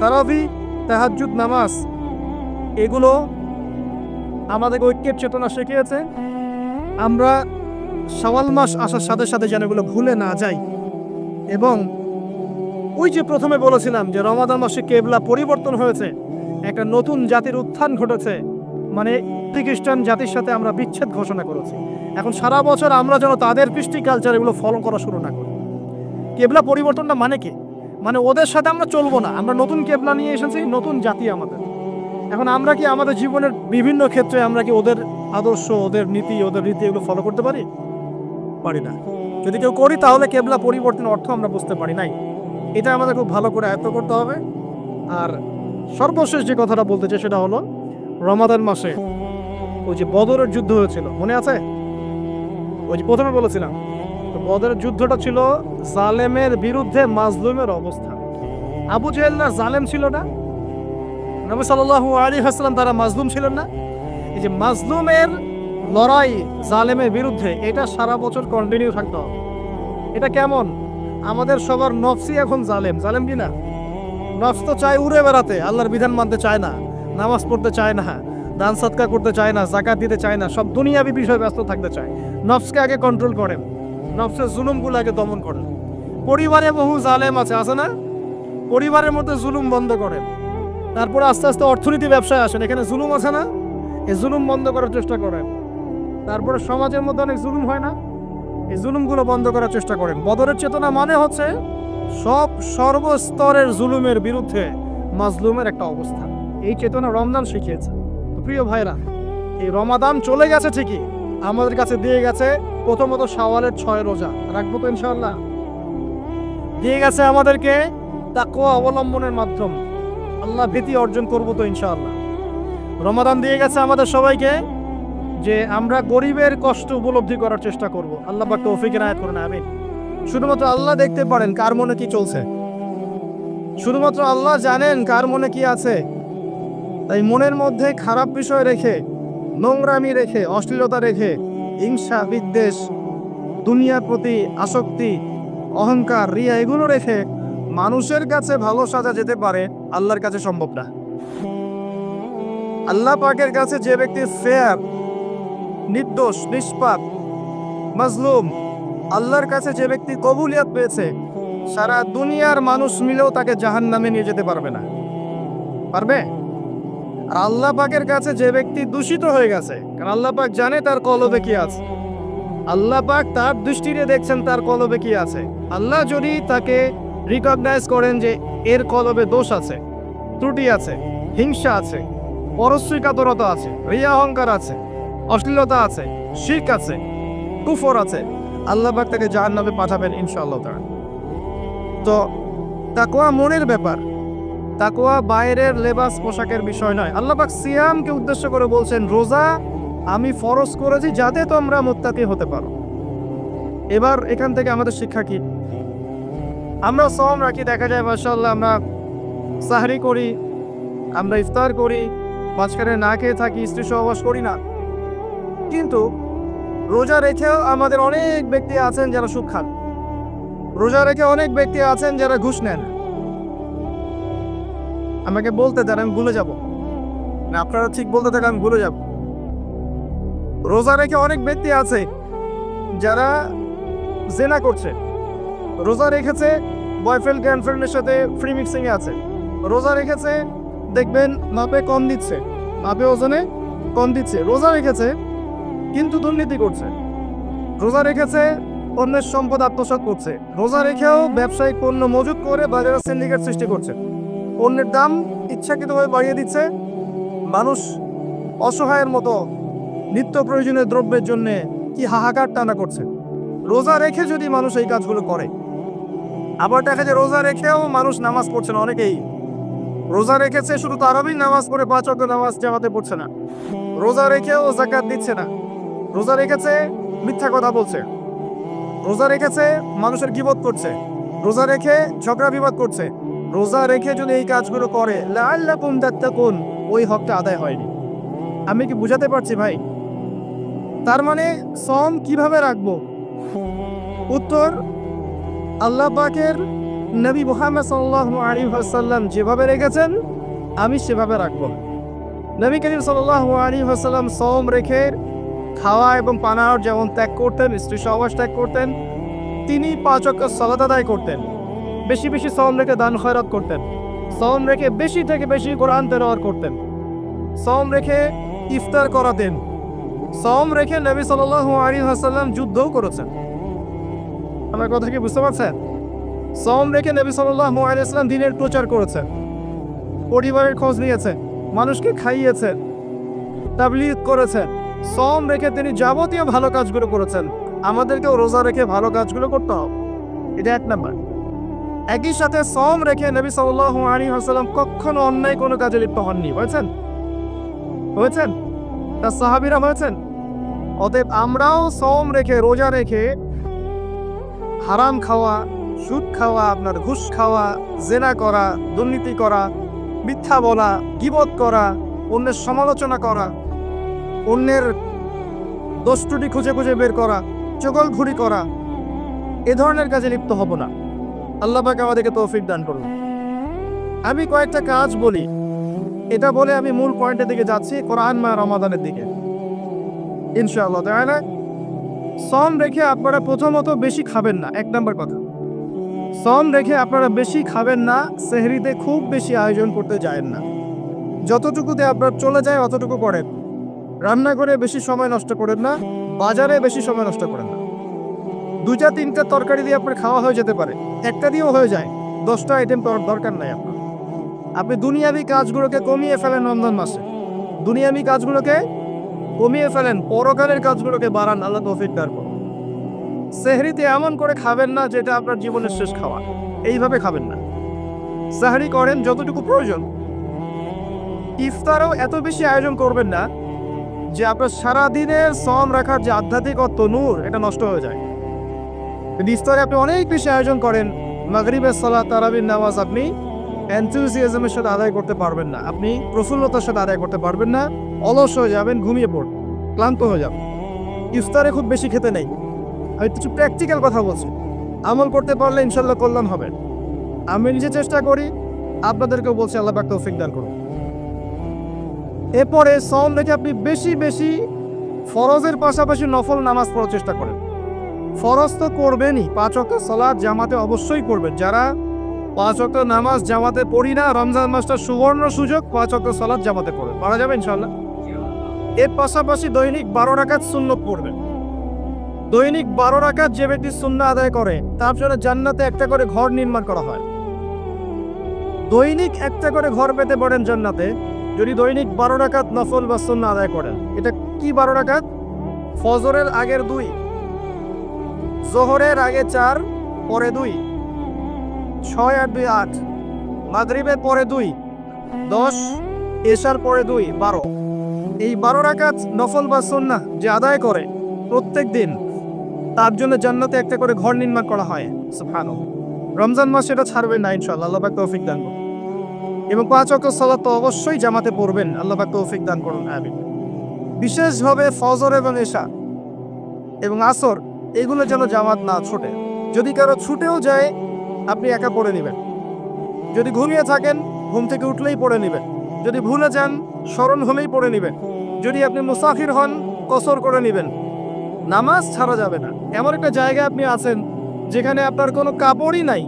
তারাবি, তাহাজ্জুদ নামাজ, এগুলো আমাদের ঐক্যের চেতনা শিখিয়েছে। আমরা শাওয়াল মাস আসার সাথে সাথে যেন এগুলো ভুলে না যাই। এবং ওই যে প্রথমে বলেছিলাম যে রমাদান মাসে কেবলা পরিবর্তন হয়েছে, একটা নতুন জাতির উত্থান ঘটেছে, মানে খ্রিস্টান জাতির সাথে আমরা বিচ্ছেদ ঘোষণা করেছি। এখন সারা বছর আমরা যেন তাদের কৃষ্টি কালচার এগুলো ফলো করা শুরু না করি। কেবলা পরিবর্তনটা মানে কি? মানে ওদের সাথে আমরা চলবো না, আমরা নতুন কেবলা নিয়ে এসেছি, নতুন জাতি আমাদের। এখন আমরা কি আমাদের জীবনের বিভিন্ন ক্ষেত্রে আমরা কি ওদের আদর্শ, ওদের নীতি, ওদের রীতি এগুলো ফলো করতে পারি? পারি না। যদি কেউ করি তাহলে কেবলা পরিবর্তনের অর্থ আমরা বুঝতে পারি নাই। এটা আমাদের খুব ভালো করে আয়ত্ত করতে হবে। আর সর্বশেষ যে কথাটা বলতে চাই সেটা হলো, রমাদান মাসে ওই যে বদরের যুদ্ধ হয়েছিল, মনে আছে? ওই যে প্রথমে বলেছিলাম, তো বদরের যুদ্ধটা ছিল জালেমের বিরুদ্ধে মাজলুমের অবস্থান। আবু জেহেলরা জালেম ছিল না, নবী সাল্লাল্লাহু আলাইহি ওয়াসাল্লাম তারা মাজলুম ছিলেন না। এই যে মাজলুমের লড়াই জালেমের বিরুদ্ধে, এটা সারা বছর কন্টিনিউ থাকতে হবে। এটা কেমন? আমাদের সবার নফসই এখন জালেম, জালেম কি না? নফস তো চায় উড়ে বেড়াতে, আল্লাহর বিধান মানতে চায় না, নামাজ পড়তে চায় না, দান সদকা করতে চায় না, যাকাত দিতে চায় না, সব দুনিয়াবি বিষয়ে ব্যস্ত থাকতে চায়। নফসকে আগে কন্ট্রোল করেন, নফসের জুলুমগুলো আগে দমন করেন। পরিবারে বহু জালেম আছে না? পরিবারের মধ্যে জুলুম বন্ধ করেন। তারপরে আস্তে আস্তে অর্থনীতি ব্যবসায় আসেন, এখানে জুলুম আছে না? এই জুলুম বন্ধ করার চেষ্টা করেন। তারপরে সমাজের মধ্যে অনেক জুলুম হয় না? এই জুলুমগুলো বন্ধ করার চেষ্টা করেন। বদরের চেতনা মানে হচ্ছে সব সর্বস্তরের জুলুমের বিরুদ্ধে মাজলুমের একটা অবস্থা। এই চেতনা রমজান শিখিয়েছে। প্রিয় ভাইরা, এই রমাদান চলে গেছে ঠিকই, আমাদের কাছে দিয়ে গেছে প্রথমত শাওয়ালের 6 রোজা, রাখবো তো ইনশাআল্লাহ। দিয়ে গেছে আমাদেরকে তাকওয়া অবলম্বনের মাধ্যম, আল্লাহ ভীতি অর্জন করবো তো ইনশাআল্লাহ। রমাদান দিয়ে গেছে আমাদের সবাইকে যে আমরা গরিবের কষ্ট উপলব্ধি করার চেষ্টা করব। আল্লাহ পাক তৌফিক এনায়েত করুন, আমিন। শুধুমাত্র আল্লাহ দেখতে পারেন কার মনে কি চলছে, শুধুমাত্র আল্লাহ জানেন কার মনে কি আছে। তাই মনের মধ্যে খারাপ বিষয় রেখে, নোংরামি রেখে, অশ্লীলতা রেখে, হিংসা, বিদ্বেষ, দুনিয়ার প্রতি আসক্তি, অহংকার, রিয়া, এগুলো রেখে মানুষের কাছে ভালো সাজা যেতে পারে, আল্লাহর কাছে সম্ভব না। আল্লাহ পাকের কাছে যে ব্যক্তি ফেয়ার, নির্দোষ, নিষ্পাপ, মাজলুম, আল্লাহর কাছে যে ব্যক্তি কবুলিয়ত পেয়েছে, সারা দুনিয়ার মানুষ মিলেও তাকে জাহান্নামে নিয়ে যেতে পারবে না। পারবে? আর আল্লাহ পাকের কাছে যে ব্যক্তি দূষিত হয়ে গেছে, কারণ আল্লাহ পাক জানে তার কলবে কি আছে, আল্লাহ পাক তার দৃষ্টিতে দেখছেন তার কলবে কি আছে। আল্লাহ যদি তাকে রিকগনাইজ করেন যে এর কলবে দোষ আছে, ত্রুটি আছে, হিংসা আছে, পরশ্রীকাতরতা আছে, রিয়া অহংকার আছে, অশ্লীলতা আছে, শিরক আছে, কুফর আছে, আল্লাহ পাক তাকে জাহান্নামে পাঠাবেন ইনশাআল্লাহ তাআলা। তো তাকওয়া মনের ব্যাপার, তাকওয়া বাইরের লেবাস পোশাকের বিষয় নয়। আল্লাহ পাক সিয়ামকে উদ্দেশ্য করে বলছেন, রোজা আমি ফরজ করেছি যাতে তোমরা মুত্তাকি হতে পারো। এবার এখান থেকে আমাদের শিক্ষা কি? আমরা সওম রাখি, দেখা যায় মাশাআল্লাহ আমরা সাহরি করি, আমরা ইফতার করি, মাঝখানে না খেয়ে থাকি, স্ত্রী সহবাস করি না। কিন্তু রোজা রেখেও আমাদের অনেক ব্যক্তি আছেন যারা সুদ খান, রোজা রেখে অনেক ব্যক্তি আছেন যারা ঘুষ নেন। আমাকে বলতে দেন, আমি ভুলে যাব না, আপনারা ঠিক বলতে থাকেন, আমি ভুলে যাব। রোজা রেখে অনেক ব্যক্তি আছে যারা জেনা করছে। রোজা রেখেছে বয়ফ্রেন্ড গার্লফ্রেন্ডের সাথে ফ্রি মিক্সিং এ আছে। রোজা রেখেছে দেখবেন মাপে কম দিচ্ছে, মাপে ওজনে কম দিচ্ছে। রোজা রেখেছে কিন্তু দুর্নীতি করছে। রোজা রেখেছে অন্যের সম্পদ আত্মসাৎ করছে। রোজা রেখেও ব্যবসায়িক পণ্য মজুত করে বাজারে সিন্ডিকেট সৃষ্টি করছে। পণ্যের দাম ইচ্ছাকৃতভাবে বাড়িয়ে দিচ্ছে। মানুষ অসহায়ের মতো নিত্য প্রয়োজনীয় দ্রব্যের জন্য কি হাহাকার টানা করছে। রোজা রেখে যদি মানুষ এই কাজগুলো করে, আবার দেখা যায় রোজা রেখেও মানুষ নামাজ পড়ছে না। অনেকেই রোজা রেখেছে শুধু তারাবির নামাজ পড়ে 5 ওয়াক্ত নামাজ জামাতে পড়ছে না। রোজা রেখেও যাকাত দিচ্ছে না। রোজা রেখেছে মিথ্যা কথা বলছে। রোজা রেখেছে মানুষের গীবত করছে। রোজা রেখে ঝগড়া বিবাদ করছে। রোজা রেখে যদি এই কাজগুলো করে লাআল্লাকুম তাত্তাকুন, ওই হকটা আদায় হয়নি। আমি কি বুঝাতে পারছি ভাই? তার মানে সওম কিভাবে রাখবো? উত্তর, আল্লাহ পাকের নবী মুহাম্মদ সাল্লাল্লাহু আলাইহি ওয়াসাল্লাম যেভাবে রেখেছেন আমি সেভাবে রাখবো। নবী করিম সাল্লাল্লাহু আলাইহি ওয়াসাল্লাম সওম রেখে খাওয়া এবং পানার যেমন ত্যাগ করতেন, স্ত্রী সহবাস ত্যাগ করতেন, তিনি 5 ওয়াক্ত সালাত আদায় করতেন। বেশি বেশি সওম রেখে দান খয়রাত করতেন। সওম রেখে বেশি থেকে বেশি কোরআন তেলাওয়াত করতেন। সওম রেখে ইফতার করাতেন। সওম রেখে নবী সাল্লাল্লাহু আলাইহি ওয়াসাল্লাম যুদ্ধও করেছেন। আমার কথা কি বুঝতে পারছেন? সওম রেখে নবী সাল্লাল্লাহু আলাইহি ওয়াসাল্লাম দ্বীনের প্রচার করেছেন, পরিবারের খোঁজ নিয়েছেন, মানুষকে খাইয়েছেন, তাবলীগ করেছেন। সওম রেখে তিনি যাবতীয় ভালো কাজগুলো করেছেন। আমাদেরকেও রোজা রেখে ভালো কাজগুলো করতে হবে, এটা 1 নাম্বার। একই সাথে সওম রেখে নবী সাল্লাল্লাহু আলাইহি ওয়াসাল্লাম কখনো অন্যায় কোনো কাজে লিপ্ত হননি। হয়েছেন? তার সাহাবীরা হয়েছেন। অতএব আমরাও সওম রেখে, রোজা রেখে হারাম খাওয়া, সুদ খাওয়া, আপনার ঘুষ খাওয়া, জেনা করা, দুর্নীতি করা, মিথ্যা বলা, গীবত করা, অন্যের সমালোচনা করা, অন্যের দোষ ত্রুটি খুঁজে খুঁজে বের করা, চগলখুরি করা, এ ধরনের কাজে লিপ্ত হব না। আল্লাহ পাক আমাদেরকে তৌফিক দান করুন। আমি কয়েকটা কাজ বলি, এটা বলে আমি মূল পয়েন্টের দিকে যাচ্ছি, কোরআন মা রমাদানের দিকে ইনশাআল্লাহ তাআলা। সওম রেখে আপনারা প্রথমত বেশি খাবেন না, 1 নম্বর কথা। সওম রেখে আপনারা বেশি খাবেন না, সেহরিতে খুব বেশি আয়োজন করতে যায়েন না। যতটুকুতে আপনার চলে যায় অতটুকু করেন। রান্না করে বেশি সময় নষ্ট করেন না, বাজারে বেশি সময় নষ্ট করেন না। 2-3টা তরকারি দিয়ে আপনার খাওয়া হয়ে যেতে পারে, একটা দিয়েও হয়ে যায়, 10টা আইটেম দরকার নাই আপনার। আপনি দুনিয়াবি কাজগুলোকে কমিয়ে ফেলেন রমজান মাসে, দুনিয়াবি কাজগুলোকে কমিয়ে ফেলেন, পরকালের কাজগুলোকে বাড়ান। আল্লাহ তৌফিক দান করুন। সেহরিতে এমন করে খাবেন না যেটা আপনার জীবনের শেষ খাওয়া, এইভাবে খাবেন না। সাহরি করেন যতটুকু প্রয়োজন। ইফতারও এত বেশি আয়োজন করবেন না যে আপনার সারাদিনের সওম রাখার যে আধ্যাত্মিকত্ব, নূর, এটা নষ্ট হয়ে যায়। ইফতারে আপনি অনেক বেশি আয়োজন করেন, মাগরিবের সালাত, তারাবির নামাজ আপনি এনথুজিয়াজমের সাথে আদায় করতে পারবেন না, আপনি প্রফুল্লতার সাথে আদায় করতে পারবেন না, অলস হয়ে যাবেন, ঘুমিয়ে পড়বেন, ক্লান্ত হয়ে যাবেন। ইফতারে খুব বেশি খেতে নেই। আমি কিছু প্র্যাকটিক্যাল কথা বলছি, আমল করতে পারলে ইনশাল্লাহ কল্যাণ হবে। আমি নিজে চেষ্টা করি, আপনাদেরকেও বলছি, আল্লাহ পাক তৌফিক দান করুন। এরপরে সওম রেখে আপনি বেশি বেশি ফরজের পাশাপাশি নফল নামাজ পড়ার চেষ্টা করেন। ফরজ তো করবেনই, 5 ওয়াক্ত সালাত জামাতে অবশ্যই করবেন। যারা 5 ওয়াক্ত নামাজ জামাতে পড়ি না, রমজান মাসটা সুবর্ণ সুযোগ, 5 ওয়াক্ত সালাত জামাতে পড়বেন, পারা যাবে ইনশাআল্লাহ। এর পাশাপাশি দৈনিক 12 রাকাত সুন্নত পড়বেন। দৈনিক 12 রাকাত যে ব্যক্তি সুন্নাহ আদায় করে তার জন্য জান্নাতে একটা করে ঘর নির্মাণ করা হয়। দৈনিক একটা করে ঘর পেতে পারেন জান্নাতে যদি দৈনিক 12 রাকাত নফল বা সুন্নাহ আদায় করেন। এটা কি 12 রাকাত? ফজরের আগের 2, জোহরের আগে 4, পরে 2, 6 আর 2 8, মাগরিবের পরে 2 10, এশার পরে 2 12। এই 12 রাকাত নফল বা সুন্নাহ যে আদায় করে প্রত্যেক দিন, তার জন্য জান্নাতে একটা করে ঘর নির্মাণ করা হয়। সুবহানাল্লাহ। রমজান মাস এটা ছাড়বেন না ইনশাআল্লাহ, আল্লাহ পাক তৌফিক দান করুন। এবং 5 ওয়াক্ত সালাত তো অবশ্যই জামাতে পড়বেন, আল্লাহ পাক তৌফিক দান করুন, আমিন। বিশেষভাবে ফজর এবং এশা এবং আসর, এগুলো যেন জামাত না ছোটে। যদি কারো ছুটেও যায় আপনি একা পড়ে নেবেন। যদি ঘুমিয়ে থাকেন ঘুম থেকে উঠলেই পড়ে নেবেন। যদি ভুলে যান স্মরণ হলেই পড়ে নেবেন। যদি আপনি মুসাফির হন কসর করে নেবেন। নামাজ ছাড়া যাবে না। এমন একটা জায়গায় আপনি আছেন যেখানে আপনার কোনো কাপড়ই নাই,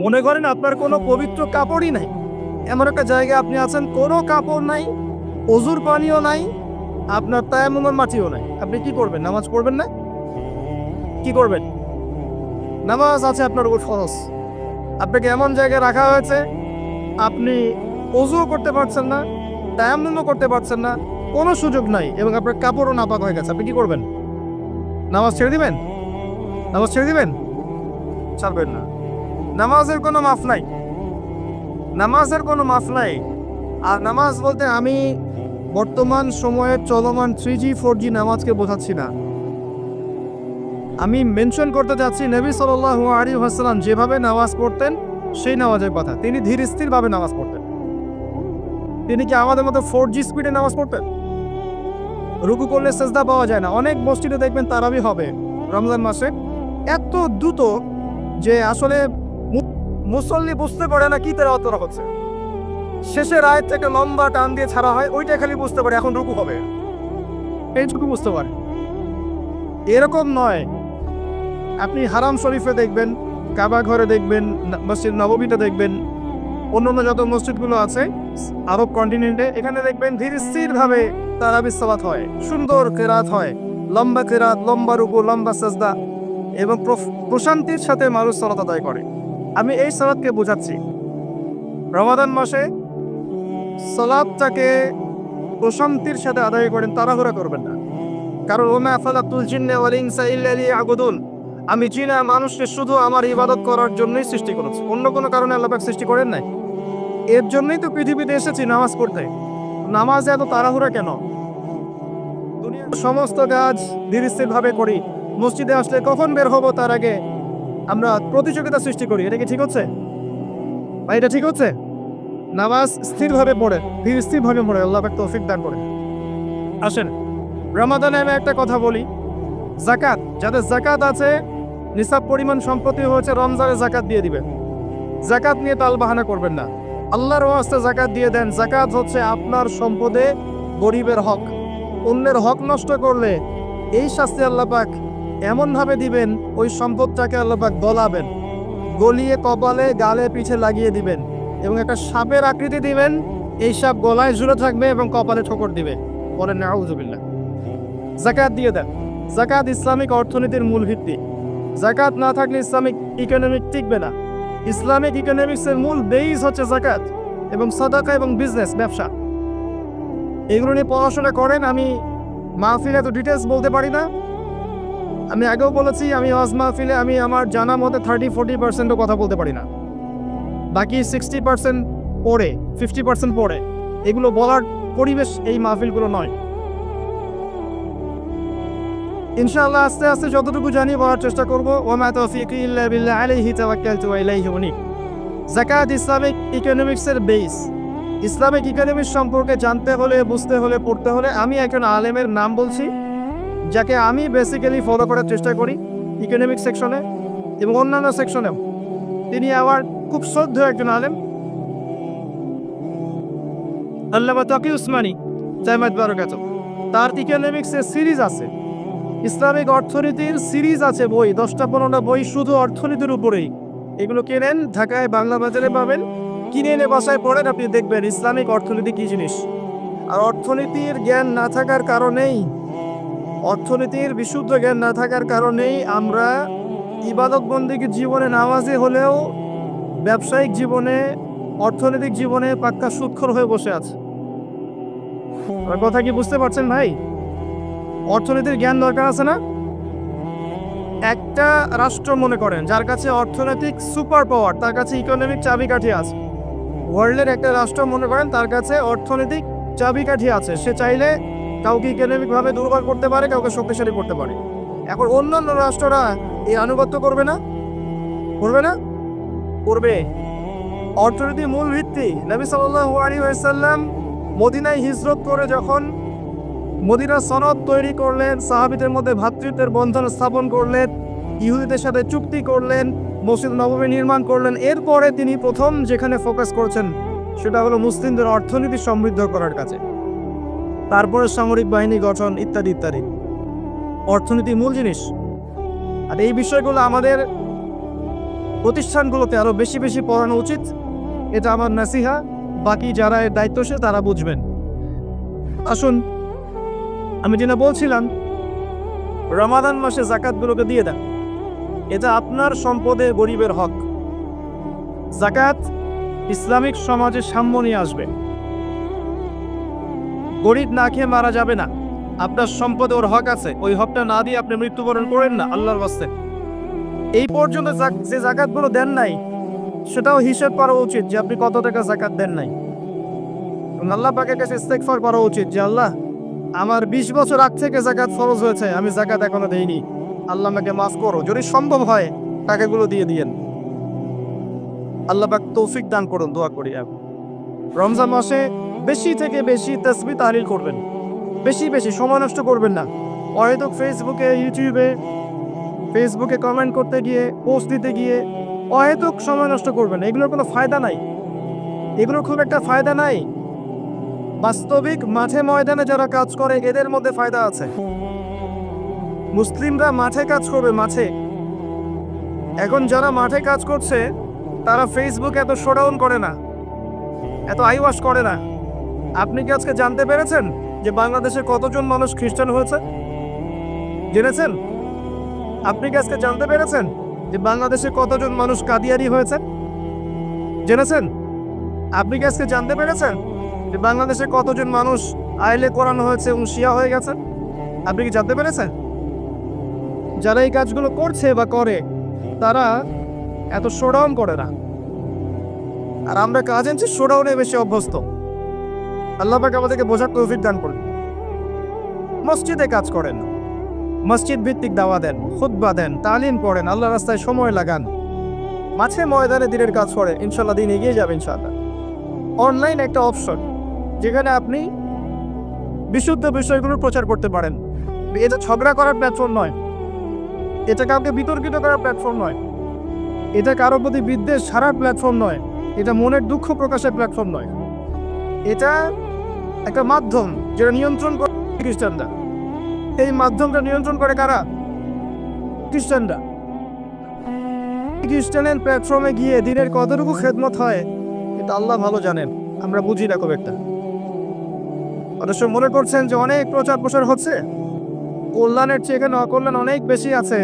মনে করেন আপনার কোনো পবিত্র কাপড়ই নাই। এমন একটা জায়গায় আপনি আছেন কোনো কাপড় নাই, অজুর পানিও নাই, আপনার তায়াম্মুমের মাটিও নাই। আপনি কি করবেন? নামাজ পড়বেন না? কি করবেন? নামাজ আছে আপনার উপর ফরজ। আপনাকে এমন জায়গায় রাখা হয়েছে আপনি অজুও করতে পারছেন না, তায়াম্মুমও করতে পারছেন না, কোনো সুযোগ নাই এবং আপনার কাপড়ও নাপাক হয়ে গেছে। আপনি কি করবেন? নামাজ ছেড়ে দিবেন? নামাজ ছেড়ে দিবেন? ছাড়বেন না। নামাজের কোনো মাফ নাই, নামাজের কোনো মাফ নাই। আর নামাজ বলতে আমি বর্তমান সময়ে চলমান 3G 4G নামাজকে বোঝাচ্ছি না। আমি মেনশন করতে যাচ্ছি নবী সাল্লাল্লাহু আলাইহি ওয়াসাল্লাম যেভাবে নামাজ পড়তেন সেই নামাজের কথা। তিনি ধীর স্থিরভাবে নামাজ পড়তেন। তিনি কি আমাদের মতো 4G স্পিডে নামাজ পড়তেন? রুকু করলে সেজদা পাওয়া যায় না। অনেক মসজিদে দেখবেন তারাবি হবে রমজান মাসে এত দ্রুত যে আসলে মুসল্লি বুঝতে পারে না কি তেলাওয়াত করা হচ্ছে। শেষের আয়াত থেকে লম্বা টান দিয়ে ছাড়া হয়, ওইটা খালি বুঝতে পারে এখন রুকু হবে, এইটুকু বুঝতে পারে। এরকম নয়। আপনি হারাম শরীফে দেখবেন, কাবা ঘরে দেখবেন, মসজিদ নববীতে দেখবেন, অন্যান্য যত মসজিদগুলো আছে আরব কন্টিনেন্টে, এখানে দেখবেন ধীর স্থিরভাবে তারাবির সালাত হয়, সুন্দর কেরাত হয়, লম্বা কেরাত, লম্বা রুকু, লম্বা সাজদা এবং প্রশান্তির সাথে মানুষ সালাত আদায় করে। আমি এই সালাতকে বোঝাচ্ছি। রমাদান মাসে সালাতটাকে প্রশান্তির সাথে আদায় করেন, তাড়াহুড়া করবেন না। কারণ ওমা খালাকতুল জিন্না ওয়াল ইনসা ইল্লা লিয়াবুদুন, আমি জিন আর মানুষকে শুধু আমার ইবাদত করার জন্যই সৃষ্টি করেছি, অন্য কোনো কারণে আল্লাহ পাক সৃষ্টি করেন নাই। এর জন্যই তো পৃথিবীতে এসেছি নামাজ পড়তে। নামাজে এত তাড়াহুড়া কেন? দুনিয়ার সমস্ত কাজ ধীর স্থিরভাবে করি, মসজিদে আসলে কখন বের হবো তার আগে আমরা প্রতিযোগিতা সৃষ্টি করি। এটা কি ঠিক হচ্ছে ভাই? এটা ঠিক হচ্ছে? নামাজ স্থিরভাবে পড়ে, ধীর স্থিরভাবে পড়ে, আল্লাহ পাক তৌফিক দান করে। আসেন রমাদানে আমি একটা কথা বলি, যাকাত, যাদের যাকাত আছে, নিসাব পরিমাণ সম্পত্তি হয়েছে, রমজানে যাকাত দিয়ে দিবেন। যাকাত নিয়ে তাল বাহানা করবেন না। আল্লাহর ওয়াস্তে যাকাত দিয়ে দেন। যাকাত হচ্ছে আপনার সম্পদে গরিবের হক। অন্যের হক নষ্ট করলে এই শাস্তি আল্লাহ পাক এমনভাবে দিবেন, ওই সম্পদটাকে আল্লাহ পাক গলাবেন, গলিয়ে কপালে গালে পিঠে লাগিয়ে দিবেন এবং একটা সাপের আকৃতি দিবেন, এই সাপ গলায় ঝুলে থাকবে এবং কপালে ঠোকর দিবে। বলেন নাউযুবিল্লাহ। যাকাত দিয়ে দেন। যাকাত ইসলামিক অর্থনীতির মূল ভিত্তি। যাকাত না থাকলে ইসলামিক ইকোনমিক টিকবে না। ইসলামিক ইকোনমিক্সের মূল বেইস হচ্ছে যাকাত এবং সাদাকা এবং বিজনেস, ব্যবসা। এগুলো নিয়ে পড়াশোনা করেন। আমি মাহফিলে এত ডিটেলস বলতে পারি না। আমি আগেও বলেছি, আমি ওয়াজ মাহফিলে আমি আমার জানা মতে 30-40% কথা বলতে পারি না। বাকি 60% পড়ে, 50% পড়ে। এগুলো বলার পরিবেশ এই মাহফিলগুলো নয়। ইনশাআল্লাহ আস্তে আস্তে যতটুকু জানি বলার চেষ্টা করবো। ওয়া তাওফীকি ইল্লা বিল্লাহ আলাইহি তাওয়াক্কালতু ওয়া ইলাইহি উনীব। যাকাত ইসলামিক ইকোনমিক্সের বেস। ইসলামিক ইকোনমিক্স সম্পর্কে জানতে হলে, বুঝতে হলে, পড়তে হলে আমি একজন আলেমের নাম বলছি, যাকে আমি বেসিক্যালি ফলো করার চেষ্টা করি ইকোনমিক সেকশনে এবং অন্যান্য সেকশনেও। তিনি আমার খুব শ্রদ্ধেয় একজন আলেম, আল্লামা তাকি উসমানী জামাত বারাকাতুহু। তার ইকোনমিক্সের সিরিজ আছে, ইসলামিক অর্থনীতির সিরিজ আছে বই, 10টা-15টা বই শুধু অর্থনীতির উপরেই। এগুলো কেনেন, ঢাকায় বাংলা বাজারে পাবেন, কিনে এনে বাসায় পড়েন, আপনি দেখবেন ইসলামিক অর্থনীতি কী জিনিস। আর অর্থনীতির জ্ঞান না থাকার কারণেই, অর্থনীতির বিশুদ্ধ জ্ঞান না থাকার কারণেই আমরা ইবাদত বন্দেগীর জীবনে, নামাজে হলেও ব্যবসায়িক জীবনে, অর্থনৈতিক জীবনে পাক্কা সুদখোর হয়ে বসে আছে। আমার কথা কি বুঝতে পারছেন ভাই? অর্থনীতির জ্ঞান দরকার আছে না? একটা রাষ্ট্র মনে করেন যার কাছে অর্থনৈতিক সুপার পাওয়ার, তার কাছে ইকোনমিক চাবিকাঠি আছে। ওয়ার্ল্ডের একটা রাষ্ট্র মনে করেন তার কাছে অর্থনৈতিক চাবিকাঠি আছে, সে চাইলে কাউকে ইকোনমিকভাবে দুর্বল করতে পারে, কাউকে শক্তিশালী করতে পারে। এখন অন্যান্য রাষ্ট্ররা এই আনুগত্য করবে না? করবে না? করবে। অর্থনীতির মূল ভিত্তি। নবী সাল্লাল্লাহু আলাইহি ওয়াসাল্লাম মদিনায় হিজরত করে যখন মদিনা সনদ তৈরি করলেন, সাহাবীদের মধ্যে ভ্রাতৃত্বের বন্ধন স্থাপন করলেন, ইহুদিদের সাথে চুক্তি করলেন, মসজিদ নববী নির্মাণ করলেন। এরপরে তিনি প্রথম যেখানে ফোকাস করেছেন সেটা হলো মুসলিমদের অর্থনীতি সমৃদ্ধ করার কাছে, তারপরে সামরিক বাহিনী গঠন ইত্যাদি ইত্যাদি। অর্থনীতি মূল জিনিস। আর এই বিষয়গুলো আমাদের প্রতিষ্ঠানগুলোতে আরো বেশি বেশি পড়ানো উচিত। এটা আমার নাসিহা। বাকি যারা এর দায়িত্বশীল তারা বুঝবেন। আসুন, আমি যেটা বলছিলাম, রমাদান মাসে যাকাতগুলোকে দিয়ে দেন। এটা আপনার সম্পদে গরিবের হক। যাকাত ইসলামিক সমাজে সাম্য নিয়ে আসবে। গরিব না খেয়ে মারা যাবে না। আপনার সম্পদে ওর হক আছে, ওই হকটা না দিয়ে আপনি মৃত্যুবরণ করেন না, আল্লাহর ওয়াস্তে। এই পর্যন্ত যে যাকাতগুলো দেন নাই সেটাও হিসেব করা উচিত যে আপনি কত টাকা যাকাত দেন নাই। আল্লাহ পাকের কাছে ইস্তেগফার করা উচিত যে আল্লাহ, আমার 20 বছর আগ থেকে যাকাত ফরজ হয়েছে, আমি যাকাত এখনো দেইনি, আল্লাহ আমাকে মাফ করো। যদি সম্ভব হয় টাকাগুলো দিয়ে দিয়েন। আল্লাহ পাক তৌফিক দান করুন, দোয়া করি। রমজান মাসে বেশি থেকে বেশি তাসবিহ তাহলিল করবেন, বেশি বেশি সময় নষ্ট করবেন না। হয়তো ফেসবুকে কমেন্ট করতে গিয়ে, পোস্ট দিতে গিয়ে অহেতুক সময় নষ্ট করবেন। এগুলোর কোনো ফায়দা নাই, এগুলোর খুব একটা ফায়দা নাই। বাস্তবিক মাঠে ময়দানে যারা কাজ করে এদের মধ্যে ফায়দা আছে। মুসলিমরা মাঠে কাজ করবে, মাঠে। এখন যারা মাঠে কাজ করছে তারা ফেসবুকে এত শোডাউন করে না, এত আইওয়াশ করে না। আপনি কি আজকে জানতে পেরেছেন যে বাংলাদেশে কতজন মানুষ খ্রিস্টান হয়েছে? জেনেছেন? আপনি কি আজকে জানতে পেরেছেন যে বাংলাদেশে কতজন মানুষ কাদিয়ারি হয়েছে? জেনেছেন? আপনি কি আজকে জানতে পেরেছেন যে বাংলাদেশে কতজন মানুষ আইলে কোরআন হয়েছে এবং শিয়া হয়ে গেছে? আপনি কি জানতে পেরেছেন? যারা এই কাজগুলো করছে বা করে তারা এত শোডাউন করে না। আর আমরা কাজ আনছি শোডাউনে বেশি অভ্যস্ত। আল্লাহ পাক আমাদেরকে বোঝার তৌফিক দান করুন। মসজিদে কাজ করেন, মসজিদ ভিত্তিক দাওয়া দেন, খুতবা দেন, তালিম পড়েন, আল্লাহ রাস্তায় সময় লাগান, মাঠে ময়দানে দিনের কাজ করেন, ইনশাল্লাহ দিন এগিয়ে যাবে ইনশাআল্লাহ। অনলাইন একটা অপশন যেখানে আপনি বিশুদ্ধ বিষয়গুলোর প্রচার করতে পারেন। এটা ঝগড়া করার প্ল্যাটফর্ম নয়, এটা কাউকে বিতর্কিত করার প্ল্যাটফর্ম নয়, এটা কারো প্রতি বিদ্বেষ ছাড়ার প্ল্যাটফর্ম নয়, এটা মনের দুঃখ প্রকাশের প্ল্যাটফর্ম নয়। এটা একটা মাধ্যম যেটা নিয়ন্ত্রণ করে খ্রিস্টানরা। এই মাধ্যমটা নিয়ন্ত্রণ করে কারা? খ্রিস্টানরা। খ্রিস্টানের প্ল্যাটফর্মে গিয়ে দিনের কতটুকু খেদমত হয় এটা আল্লাহ ভালো জানেন, আমরা বুঝি না খুব একটা। অবশ্য মনে করছেন যে অনেক প্রচার প্রসার হচ্ছে, কল্যাণের চেয়ে এখানে অকল্যাণ অনেক বেশি আছে।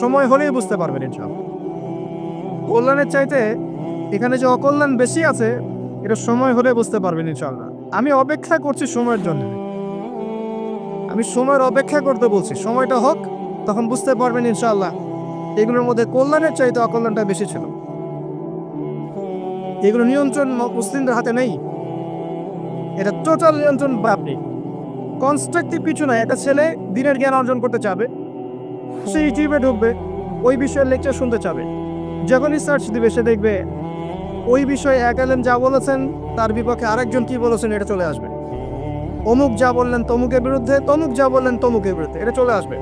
সময় হলেই বুঝতে পারবেন ইনশাআল্লাহ। কল্যাণের চাইতে এখানে যে অকল্যাণ বেশি আছে এটা সময় হলে বুঝতে পারবেন ইনশাআল্লাহ। আমি অপেক্ষা করছি সময়ের জন্য, আমি সময়ের অপেক্ষা করতে বলছি। সময়টা হোক, তখন বুঝতে পারবেন ইনশাআল্লাহ এগুলোর মধ্যে কল্যাণের চাইতে অকল্যাণটা বেশি ছিল। এগুলো নিয়ন্ত্রণ মুসলিমদের হাতে নেই, এটা টোটাল নিয়ন্ত্রণ আপনি। কনস্ট্রাকটিভ কিছু নয়। একটা ছেলে দিনের জ্ঞান অর্জন করতে চাবে, সে ইউটিউবে ঢুকবে, ওই বিষয়ের লেকচার শুনতে চাবে। যখনই সার্চ দিবে সে দেখবে ওই বিষয়ে এক আলেম যা বলেছেন তার বিপক্ষে আরেকজন কি বলেছেন এটা চলে আসবে। অমুক যা বললেন তমুকের বিরুদ্ধে, তমুক যা বললেন তমুকের বিরুদ্ধে, এটা চলে আসবে।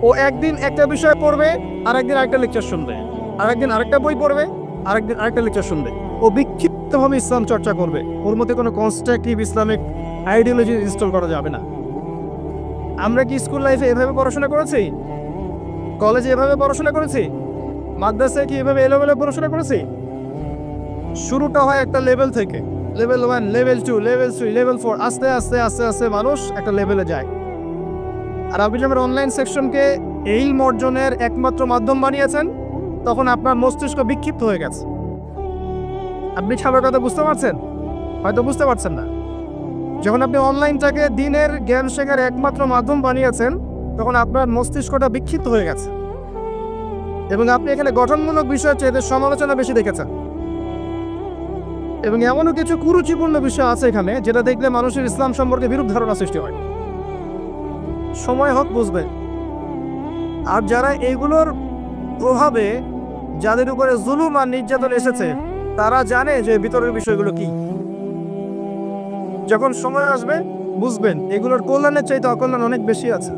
ও একদিন একটা বিষয় পড়বে, আরেকদিন আরেকটা লেকচার শুনবে, আরেকদিন আরেকটা বই পড়বে, আরেকদিন আরেকটা লেকচার শুনবে। ও বিক্ষিপ্তভাবে ইসলাম চর্চা করবে, ওর মধ্যে কোনো কনস্ট্রাকটিভ ইসলামিক আইডিওলজি ইনস্টল করা যাবে না। আমরা কি স্কুল লাইফে এভাবে পড়াশোনা করেছি? কলেজে এভাবে পড়াশোনা করেছি? মাদ্রাসায় কি এভাবে এলোমেলো পড়াশোনা করেছি? শুরুটা হয় একটা লেভেল থেকে, লেভেল 1, লেভেল 2, লেভেল 3, লেভেল 4, আস্তে আস্তে আস্তে আস্তে মানুষ একটা লেভেলে যায়। আর আপনি যখন অনলাইন সেকশনকে এই অর্জনের একমাত্র মাধ্যম বানিয়েছেন তখন আপনার মস্তিষ্ক বিক্ষিপ্ত হয়ে গেছে। আপনি ছাড়ার কথা বুঝতে পারছেন? হয়তো বুঝতে পারছেন না। যখন আপনি অনলাইনটাকে দিনের জ্ঞান শেখার একমাত্র মাধ্যম বানিয়েছেন তখন আপনার মস্তিষ্কটা বিক্ষিপ্ত হয়ে গেছে এবং আপনি এখানে গঠনমূলক বিষয়ের চেয়ে সমালোচনা বেশি দেখেছেন। এবং এমনও কিছু কুরুচিপূর্ণ বিষয় আছে এখানে যেটা দেখলে মানুষের ইসলাম সম্পর্কে বিরূপ ধারণা সৃষ্টি হয়। সময় হোক বুঝবে। আর যারা এইগুলোর প্রভাবে যাদের উপরে জুলুম আর নির্যাতন এসেছে তারা জানে যে ভিতরের বিষয়গুলো কি। যখন সময় আসবে বুঝবেন এগুলোর কল্যাণের চাইতে অকল্যাণ অনেক বেশি আছে।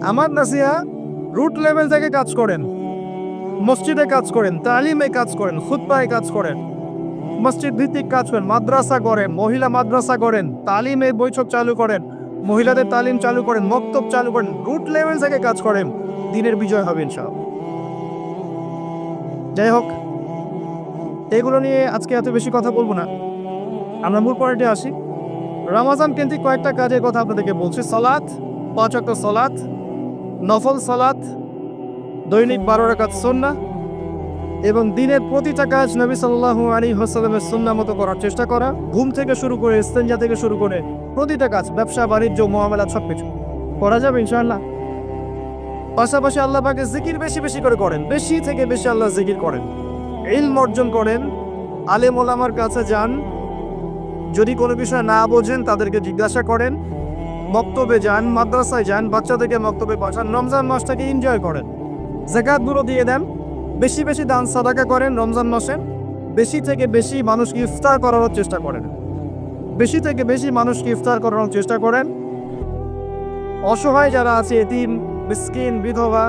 আমার নাসিহা, রুট লেভেল থেকে কাজ করেন, মসজিদে কাজ করেন, তালিমে কাজ করেন, খুতবায় কাজ করেন, মসজিদ ভিত্তিক কাজ করেন, মাদ্রাসা করেন, মহিলা মাদ্রাসা করেন, তালিমে বৈঠক চালু করেন, মহিলাদের তালিম চালু করেন, মক্তব চালু করেন, রুট লেভেল থেকে কাজ করেন, দিনের বিজয় হবে ইনশাআল্লাহ। যাই হোক, এগুলো নিয়ে আজকে এত বেশি কথা বলবো না, আমরা মূল পয়েন্টে আসি। রমজান কেন্দ্রিক কয়েকটা কাজের কথা আপনাদেরকে বলছি। সালাত, 5 ওয়াক্ত সালাত, নফল সালাত, দৈনিক 12 রাকাত সুন্নাহ এবং দিনের প্রতিটা কাজ নবী সাল্লাল্লাহু আলাইহি ওয়াসাল্লামের সুন্নাহ মতো করার চেষ্টা করা। ঘুম থেকে শুরু করে, ইস্তেঞ্জা থেকে শুরু করে প্রতিটা কাজ, ব্যবসা বাণিজ্য মুআমালাত সবকিছু করা যাবে ইনশাআল্লাহ। পাশাপাশি আল্লাহ পাকের জিকির বেশি বেশি করে করেন, বেশি থেকে বেশি আল্লাহ জিকির করেন, ইলম অর্জন করেন, আলেম ওলামার কাছে যান, যদি কোনো বিষয় না বোঝেন তাদেরকে জিজ্ঞাসা করেন, মক্তবে যান, মাদ্রাসায় যান, বাচ্চাদেরকে মক্তবে পাঠান, রমজান মাসটাকে এনজয় করেন, যাকাতগুলো দিয়ে দেন, বেশি বেশি দান সাদাকা করেন রমজান মাসে, বেশি থেকে বেশি মানুষকে ইফতার করানোর চেষ্টা করেন, বেশি থেকে বেশি মানুষকে ইফতার করানোর চেষ্টা করেন। অসহায় যারা আছে, এতিম, মিসকিন, বিধবা,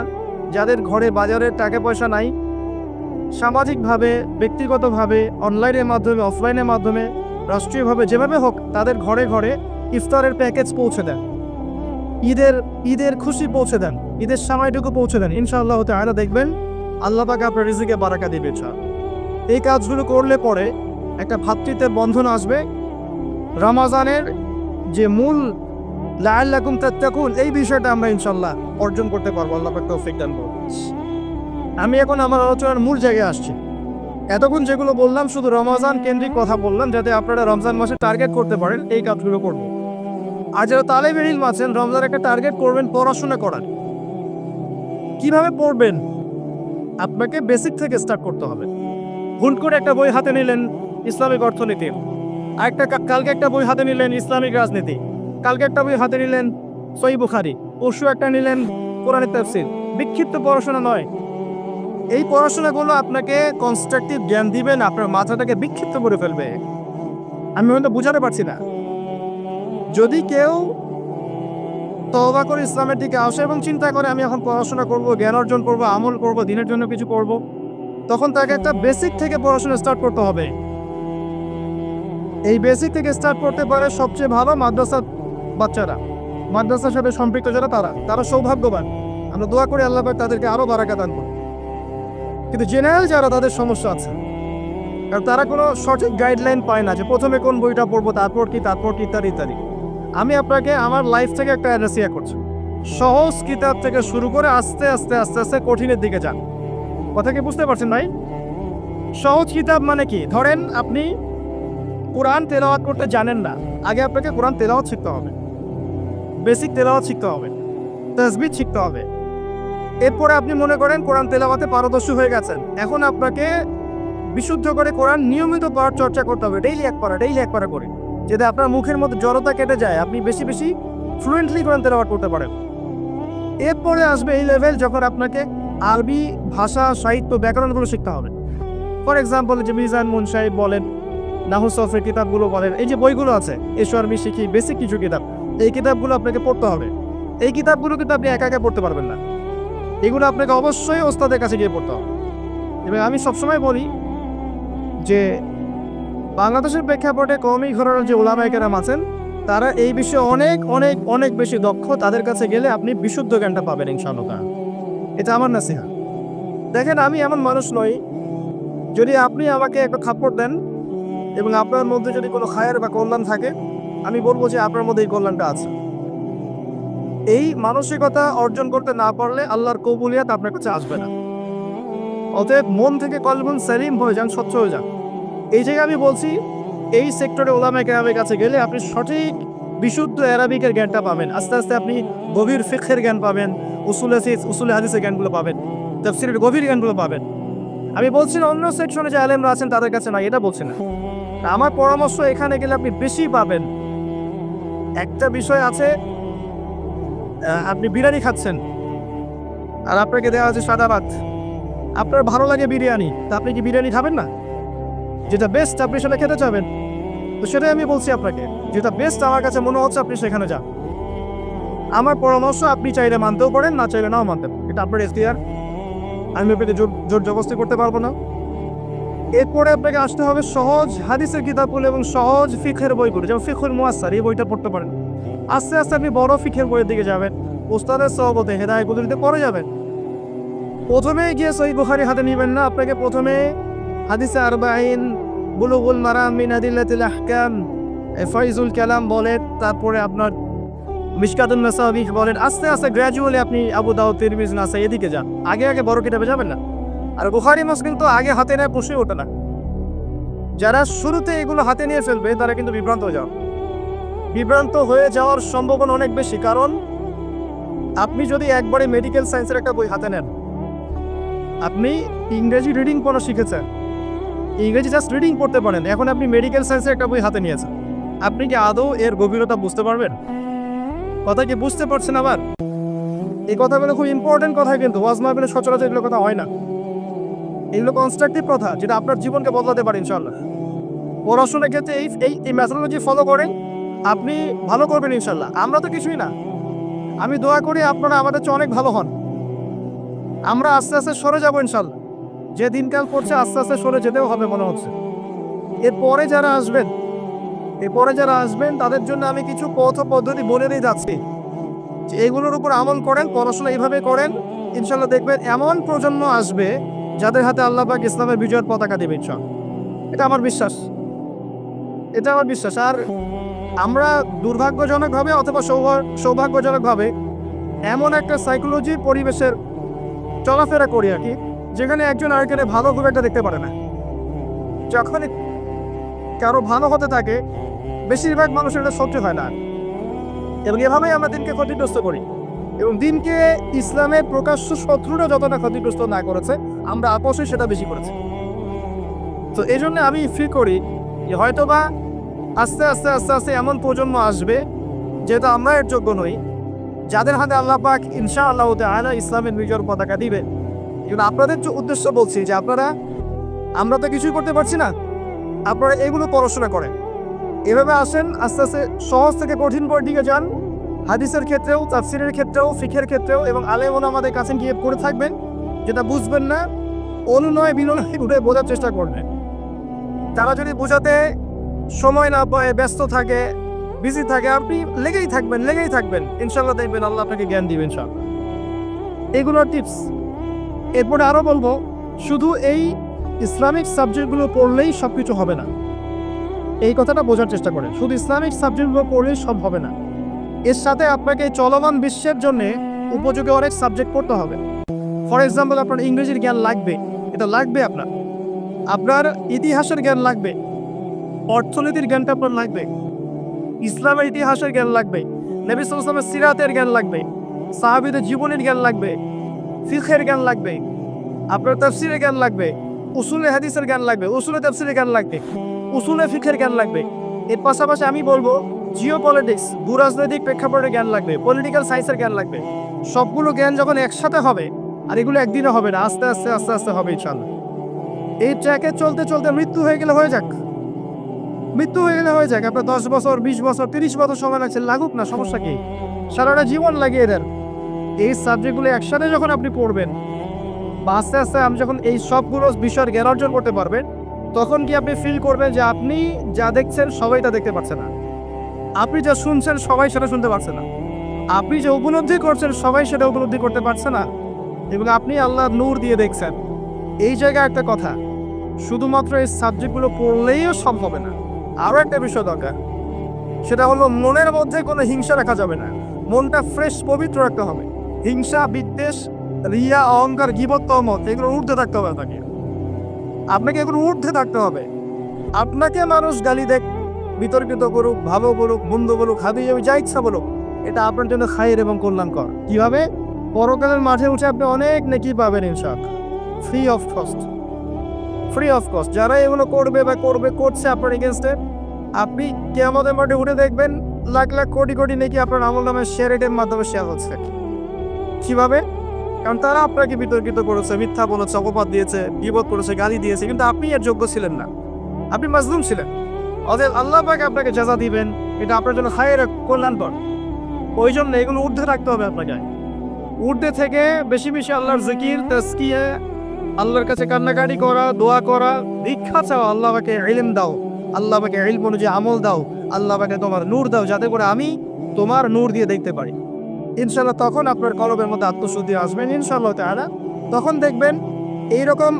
যাদের ঘরে বাজারের টাকা পয়সা নাই, সামাজিকভাবে, ব্যক্তিগতভাবে, অনলাইনের মাধ্যমে, অফলাইনের মাধ্যমে, রাষ্ট্রীয়ভাবে, যেভাবে হোক তাদের ঘরে ঘরে ইফতারের প্যাকেজ পৌঁছে দেন, ঈদের খুশি পৌঁছে দেন, ঈদের সময়টুকু পৌঁছে দেন। ইনশাআল্লাহ তাআলা দেখবেন আল্লাহ পাক আপনার রিজিকে বারাকা দিবে। এই কাজগুলো করলে পরে একটা ভ্রাতৃত্বের বন্ধন আসবে। রমজানের যে মূল লাআল্লাকুম তাত্তাকুন, এই বিষয়টা আমরা ইনশাআল্লাহ অর্জন করতে পারবো, আল্লাহ পাক তৌফিক দান করুন। আমি এখন আমার আলোচনার মূল জায়গায় আসছি। এতক্ষণ যেগুলো বললাম শুধু রমজান কেন্দ্রিক কথা বললাম, যাতে আপনারা রমজান মাসে টার্গেট করতে পারেন, এই কাজগুলো করব। আর যারা তালেবে ইলম আছেন, রমজান একটা টার্গেট করবেন পড়াশোনা করার। কিভাবে পড়বেন? আপনাকে বেসিক থেকে স্টার্ট করতে হবে। হুট করে একটা বই হাতে নিলেন ইসলামিক অর্থনীতি, কালকে একটা বই হাতে নিলেন ইসলামিক রাজনীতি, কালকে একটা বই হাতে নিলেন সহিহ বুখারী, পরশু একটা নিলেন কোরআনের তাফসীর। বিক্ষিপ্ত পড়াশোনা নয়। এই পড়াশোনাগুলো আপনাকে কনস্ট্রাকটিভ জ্ঞান দিবেন, আপনার মাথাটাকে বিক্ষিপ্ত করে ফেলবে। আমি হয়তো বুঝাতে পারছি না। যদি কেউ তওবা করে ইসলামের দিকে আসে এবং চিন্তা করে আমি এখন পড়াশোনা করব, জ্ঞান অর্জন করব, আমল করব, দিনের জন্য কিছু করব, তখন তাকে একটা বেসিক থেকে পড়াশোনা স্টার্ট করতে হবে। এই বেসিক থেকে স্টার্ট করতে পারে সবচেয়ে ভালো মাদ্রাসার বাচ্চারা, মাদ্রাসার সাথে সম্পৃক্ত যারা, তারা সৌভাগ্যবান। আমরা দোয়া করি আল্লাহ পাক তাদেরকে আরও বারাকা দান করুন। কিন্তু জেনারেল যারা, তাদের সমস্যা আছে, কারণ তারা কোনো সঠিক গাইডলাইন পায় না যে প্রথমে কোন বইটা পড়বো, তারপর কি ইত্যাদি ইত্যাদি। আমি আপনাকে আমার লাইফ থেকে একটা অ্যাড্রেস করছি। সহজ কিতাব থেকে শুরু করে আস্তে আস্তে আস্তে আস্তে কঠিনের দিকে যান। কথা কি বুঝতে পারছেন ভাই? সহজ কিতাব মানে কি? ধরেন আপনি কোরআন তেলাওয়াত করতে জানেন না, আগে আপনাকে কোরআন তেলাওয়াত শিখতে হবে, বেসিক তেলাওয়াত শিখতে হবে, তাসবিহ শিখতে হবে। এরপরে আপনি মনে করেন কোরআন তেলাওয়াতে পারদর্শী হয়ে গেছেন, এখন আপনাকে বিশুদ্ধ করে কোরআন নিয়মিত পড়ার চর্চা করতে হবে, ডেইলি এক পারা করে, যাতে আপনার মুখের মধ্যে জড়তা কেটে যায়, আপনি বেশি বেশি ফ্লুয়েন্টলি কোরআন তেলাওয়াত করতে পারেন। এরপরে আসবে এই লেভেল যখন আপনাকে আরবি ভাষা, সাহিত্য, ব্যাকরণগুলো শিখতে হবে। ফর এক্সাম্পল, যে মিজান মুনসাহিব বলেন, নাহু সরফের কিতাবগুলো বলেন, এই যে বইগুলো আছে, এসো আরবি শিখি, বেসিক কিছু কিতাব, এই কিতাবগুলো আপনাকে পড়তে হবে। এই কিতাবগুলো কিন্তু আপনি একা একা পড়তে পারবেন না, এগুলো আপনাকে অবশ্যই ওস্তাদের কাছে গিয়ে পড়তে হবে। এবং আমি সবসময় বলি যে বাংলাদেশের প্রেক্ষাপটে কওমি ঘরানার যে উলামায়ে কেরাম আছেন, তারা এই বিষয়ে অনেক অনেক অনেক বেশি দক্ষ। তাদের কাছে গেলে আপনি বিশুদ্ধ জ্ঞানটা পাবেন ইনশাআল্লাহ। এটা আমার নাসিহা। দেখেন, আমি এমন মানুষ নই, যদি আপনি আমাকে একটা থাপ্পড় দেন এবং আপনার মধ্যে যদি কোনো খায়ের বা কল্যাণ থাকে, আমি বলবো যে আপনার মধ্যে এই কল্যাণটা আছে। এই মানসিকতা অর্জন করতে না পারলে আল্লাহর কবুলিয়াত আপনার কাছে আসবে না। অতএব মন থেকে কলবুন সালিম হয়ে যান, স্বচ্ছ হয়ে যান। এই জায়গায় আমি বলছি, এই সেক্টরে উলামায়ে কেরামের কাছে গেলে আপনি সঠিক বিশুদ্ধ আরবিকের জ্ঞানটা পাবেন। আস্তে আস্তে আপনি গভীর ফিকহের জ্ঞান পাবেন, উসুলে হাদিসের জ্ঞানগুলো পাবেন, তাফসীরের গভীর জ্ঞানগুলো পাবেন। আমি বলছি না অন্য সেকশনে যে আলেমরা আছেন তাদের কাছে না, এটা বলছি না। আমার পরামর্শ, এখানে গেলে আপনি বেশি পাবেন। একটা বিষয় আছে, আপনি বিরিয়ানি খাচ্ছেন আর আপনাকে দেওয়া আছে সাদা ভাত, আপনার ভালো লাগে বিরিয়ানি, তা আপনি কি বিরিয়ানি খাবেন না? যেটা বেস্ট আপনি সেটা খেতে চাবেন। তো সেটাই আমি বলছি আপনাকে, যেটা বেস্ট আমার কাছে মনে হচ্ছে আপনি সেখানে যান। আমার পরামর্শ আপনি চাইলে মানতেও পারেন, না চাইলে নাও মানতে পারেন, এটা আপনার এখতিয়ার। আমি আপনাকে জোর জবরদস্তি করতে পারবো না। এরপরে আপনাকে আসতে হবে সহজ হাদিসের কিতাবগুলো এবং সহজ ফিকহের বইগুলো, যেমন ফিকহুল মুয়াসসার, এই বইটা পড়তে পারেন। আস্তে আস্তে আপনি বড় ফিকহের বইয়ের দিকে যাবেন, ওস্তাদের সহবতে হেদায়েতগুলোতে পড়ে যাবেন। প্রথমে গিয়ে সহিহ বুখারী হাতে নেবেন না, আপনাকে প্রথমে হাদিসে আরবাঈন, বুলুগুল মারাম মিন আদিল্লাতিল আহকাম, ফাইজুল কালাম বলেন, তারপরে আপনার মিশকাতুন মাসাবিহ বলেন। আস্তে আস্তে গ্র্যাজুয়ালি আপনি আবু দাউদ, তিরমিজি, নাসাই এদিকে যান। আগে বড় কিতাবে যাবেন না। আর বুখারী মুসলিম তো আগে হাতে নেয় প্রশ্নই ওঠে না। যারা শুরুতে এগুলো হাতে নিয়ে ফেলবে তারা কিন্তু বিভ্রান্ত হয়ে যাওয়ার সম্ভাবনা অনেক বেশি। কারণ আপনি যদি একবারে মেডিকেল সায়েন্সের একটা বই হাতে নেন, আপনি ইংরেজি রিডিং পড়া শিখেছেন, ইংরেজি জাস্ট রিডিং পড়তে পারেন, এখন আপনি মেডিকেল সায়েন্সের একটা বই হাতে নিয়েছেন, আপনি কি আদৌ এর গভীরতা বুঝতে পারবেন? কথা কি বুঝতে পারছেন? আবার এই কথাগুলো খুব ইম্পর্টেন্ট কথা, কিন্তু ওয়াজ মাহফিলে সচরাচর এগুলো কথা হয় না। এগুলো কনস্ট্রাকটিভ কথা, যেটা আপনার জীবনকে বদলাতে পারে ইনশাআল্লাহ। পড়াশোনার ক্ষেত্রে এই মেথোডোলজি ফলো করেন, আপনি ভালো করবেন ইনশাআল্লাহ। আমরা তো কিছুই না, আমি দোয়া করি আপনারা আমাদের চেয়ে অনেক ভালো হন। আমরা আস্তে আস্তে সরে যাবো ইনশাআল্লাহ। যে দিনকাল পড়ছে আস্তে আস্তে সরে যেতেও হবে মনে হচ্ছে। এরপরে যারা আসবেন তাদের জন্য আমি কিছু পথ পদ্ধতি বলে দিয়ে যাচ্ছি, যে এগুলোর উপর আমল করেন, পড়াশোনা এইভাবে করেন, ইনশাআল্লাহ দেখবেন এমন প্রজন্ম আসবে যাদের হাতে আল্লাহ পাক ইসলামের বিজয়ের পতাকা দেবে ইনশাআল্লাহ। এটা আমার বিশ্বাস। আর আমরা দুর্ভাগ্যজনকভাবে অথবা সৌভাগ্যজনকভাবে এমন একটা সাইকোলজি পরিবেশের চলাফেরা করি আর কি, যেখানে একজন আরেকজনের ভালো খুব একটা দেখতে পারে না। যখন কারো ভালো হতে থাকে বেশিরভাগ মানুষের এটা সহ্য হয় না, এবং এভাবেই আমরা দিনকে ক্ষতিগ্রস্ত করি। এবং দিনকে ইসলামের প্রকাশ্য শত্রুরা যতটা ক্ষতিগ্রস্ত না করেছে, আমরা আপোষে সেটা বেশি করেছি। তো এই জন্য আমি ফিল করি যে হয়তোবা আস্তে আস্তে এমন প্রজন্ম আসবে যেহেতু আমরা এর যোগ্য নই, যাদের হাতে আল্লাহ পাক ইনশাআল্লাহ তাআলা ইসলামের বিজয়ের পতাকা দিবে। এগুলো আপনাদের উদ্দেশ্য বলছি যে আমরা তো কিছুই করতে পারছি না, আপনারা এগুলো পড়াশোনা করেন, এভাবে আসেন, আস্তে আস্তে সহজ থেকে কঠিন পর দিকে যান। হাদিসের ক্ষেত্রেও, তাফসিরের ক্ষেত্রেও, ফিকহের ক্ষেত্রেও, এবং আলেম ওলামাদের কাছে গিয়ে পড়ে থাকবেন। যেটা বুঝবেন না অনুনয় বিনয় উঠে বোঝার চেষ্টা করবেন। তারা যদি বোঝাতে সময় না পায়, ব্যস্ত থাকে, বিজি থাকে, আপনি লেগেই থাকবেন, ইনশাআল্লাহ দেখবেন আল্লাহ আপনাকে জ্ঞান দিবেন ইনশাআল্লাহ। এগুলোর টিপস। এরপরে আরও বলবো, শুধু এই ইসলামিক সাবজেক্টগুলো পড়লেই সব কিছু হবে না, এই কথাটা বোঝার চেষ্টা করেন। শুধু ইসলামিক সাবজেক্টগুলো পড়লেই সব হবে না, এর সাথে আপনাকে চলমান বিশ্বের জন্য উপযোগী অনেক সাবজেক্ট পড়তে হবে। ফর এক্সাম্পল, আপনার ইংরেজির জ্ঞান লাগবে, এটা লাগবে। আপনার ইতিহাসের জ্ঞান লাগবে, অর্থনীতির জ্ঞানটা আপনার লাগবে, ইসলামের ইতিহাসের জ্ঞান লাগবে, নবী সাল্লাল্লাহু আলাইহি ওয়াসাল্লামের সিরাতের জ্ঞান লাগবে, সাহাবীদের জীবনের জ্ঞান লাগবে, ফিকহের জ্ঞান লাগবে, আপনার তাফসীরের জ্ঞান লাগবে, উসুলে হাদিসের জ্ঞান লাগবে, উসুলে তাফসীরের জ্ঞান লাগবে, উসুলে ফিকহের জ্ঞান লাগবে। এর পাশাপাশি আমি বলবো জিওপলিটিক্স, ভূরাজনৈতিক প্রেক্ষাপটের জ্ঞান লাগবে, পলিটিক্যাল সায়েন্সের জ্ঞান লাগবে। সবগুলো জ্ঞান যখন একসাথে হবে, আর এগুলো একদিনে হবে না, আস্তে আস্তে হবে ইনশাআল্লাহ। এই ট্র্যাকে চলতে মৃত্যু হয়ে গেলে হয়ে যাক। আপনার 10 বছর, 20 বছর, 30 বছর সময় লাগছে, লাগুক না, সমস্যা কি? সারাটা জীবন লাগিয়ে দেন। এই সাবজেক্টগুলো একসাথে যখন আপনি পড়বেন, বা আস্তে আস্তে আপনি যখন এই সবগুলো বিষয়ের জ্ঞান অর্জন করতে পারবেন, তখন কি আপনি ফিল করবেন যে আপনি যা দেখছেন সবাই তা দেখতে পাচ্ছে না, আপনি যা শুনছেন সবাই সেটা শুনতে পারছে না, আপনি যে উপলব্ধি করছেন সবাই সেটা উপলব্ধি করতে পারছে না, এবং আপনি আল্লাহর নূর দিয়ে দেখছেন। এই জায়গায় একটা কথা, শুধুমাত্র এই সাবজেক্টগুলো পড়লেইও সব হবে না। আরও একটা বিষয় দরকার, সেটা হলো মনের মধ্যে কোনো হিংসা রাখা যাবে না। মনটা ফ্রেশ, পবিত্র রাখতে হবে। হিংসা, বিদ্বেষ, রিয়া, অহংকার, গীবত, তহমত, এগুলো ঊর্ধ্বে থাকতে হবে। আপনাকে এগুলো ঊর্ধ্বে থাকতে হবে। আপনাকে মানুষ গালি দেখ, বিতর্কিত করুক, ভালো বলুক, মন্দ বলুক, হাবি যাবি, যা ইচ্ছা বলুক, এটা আপনার জন্য খায়ের এবং কল্যাণকর। কিভাবে? পরকালের মাঠে উঠে আপনি অনেক নেকি পাবেন ইনশাআল্লাহ, ফ্রি অফ কস্ট। যারা এগুলো করবে বা করছে আপনার এগেনস্টে, আপনি কিয়ামতের মাঠে উঠে দেখবেন লাখ লাখ কোটি কোটি নেকি আপনার আমলনামায় শেয়ারের মাধ্যমে শেয়ার হচ্ছে। কিভাবে? কারণ তারা আপনাকে বিতর্কিত করেছে, মিথ্যা বলেছে, অপবাদ দিয়েছে, বিপদ করেছে, গালি দিয়েছে, কিন্তু আপনি এর যোগ্য ছিলেন না, আপনি মাজলুম ছিলেন। অতএব আল্লাহ পাক আপনাকে জাযা দিবেন, এটা আপনার জন্য খায়ের, কল্যাণকর। ওই জন্য এগুলো ঊর্ধ্বে রাখতে হবে আপনাকে। ঊর্ধ্বে থেকে বেশি বেশি আল্লাহর জিকির, তাজকিয়া, আল্লাহর কাছে কান্নাকাটি করা, দোয়া করা, ভিক্ষা চাওয়া, আল্লাহ আমাকে ইলম দাও, আল্লাহ আমাকে ইলম অনুযায়ী আমল দাও, আল্লাহ আমাকে তোমার নূর দাও, যাতে করে আমি তোমার নূর দিয়ে দেখতে পারি। ইনশাআল্লাহ তখন আপনার কলবের মধ্যে আত্মশুদ্ধি আসবেন ইনশাআল্লাহ তাআলা। তখন দেখবেন এইরকম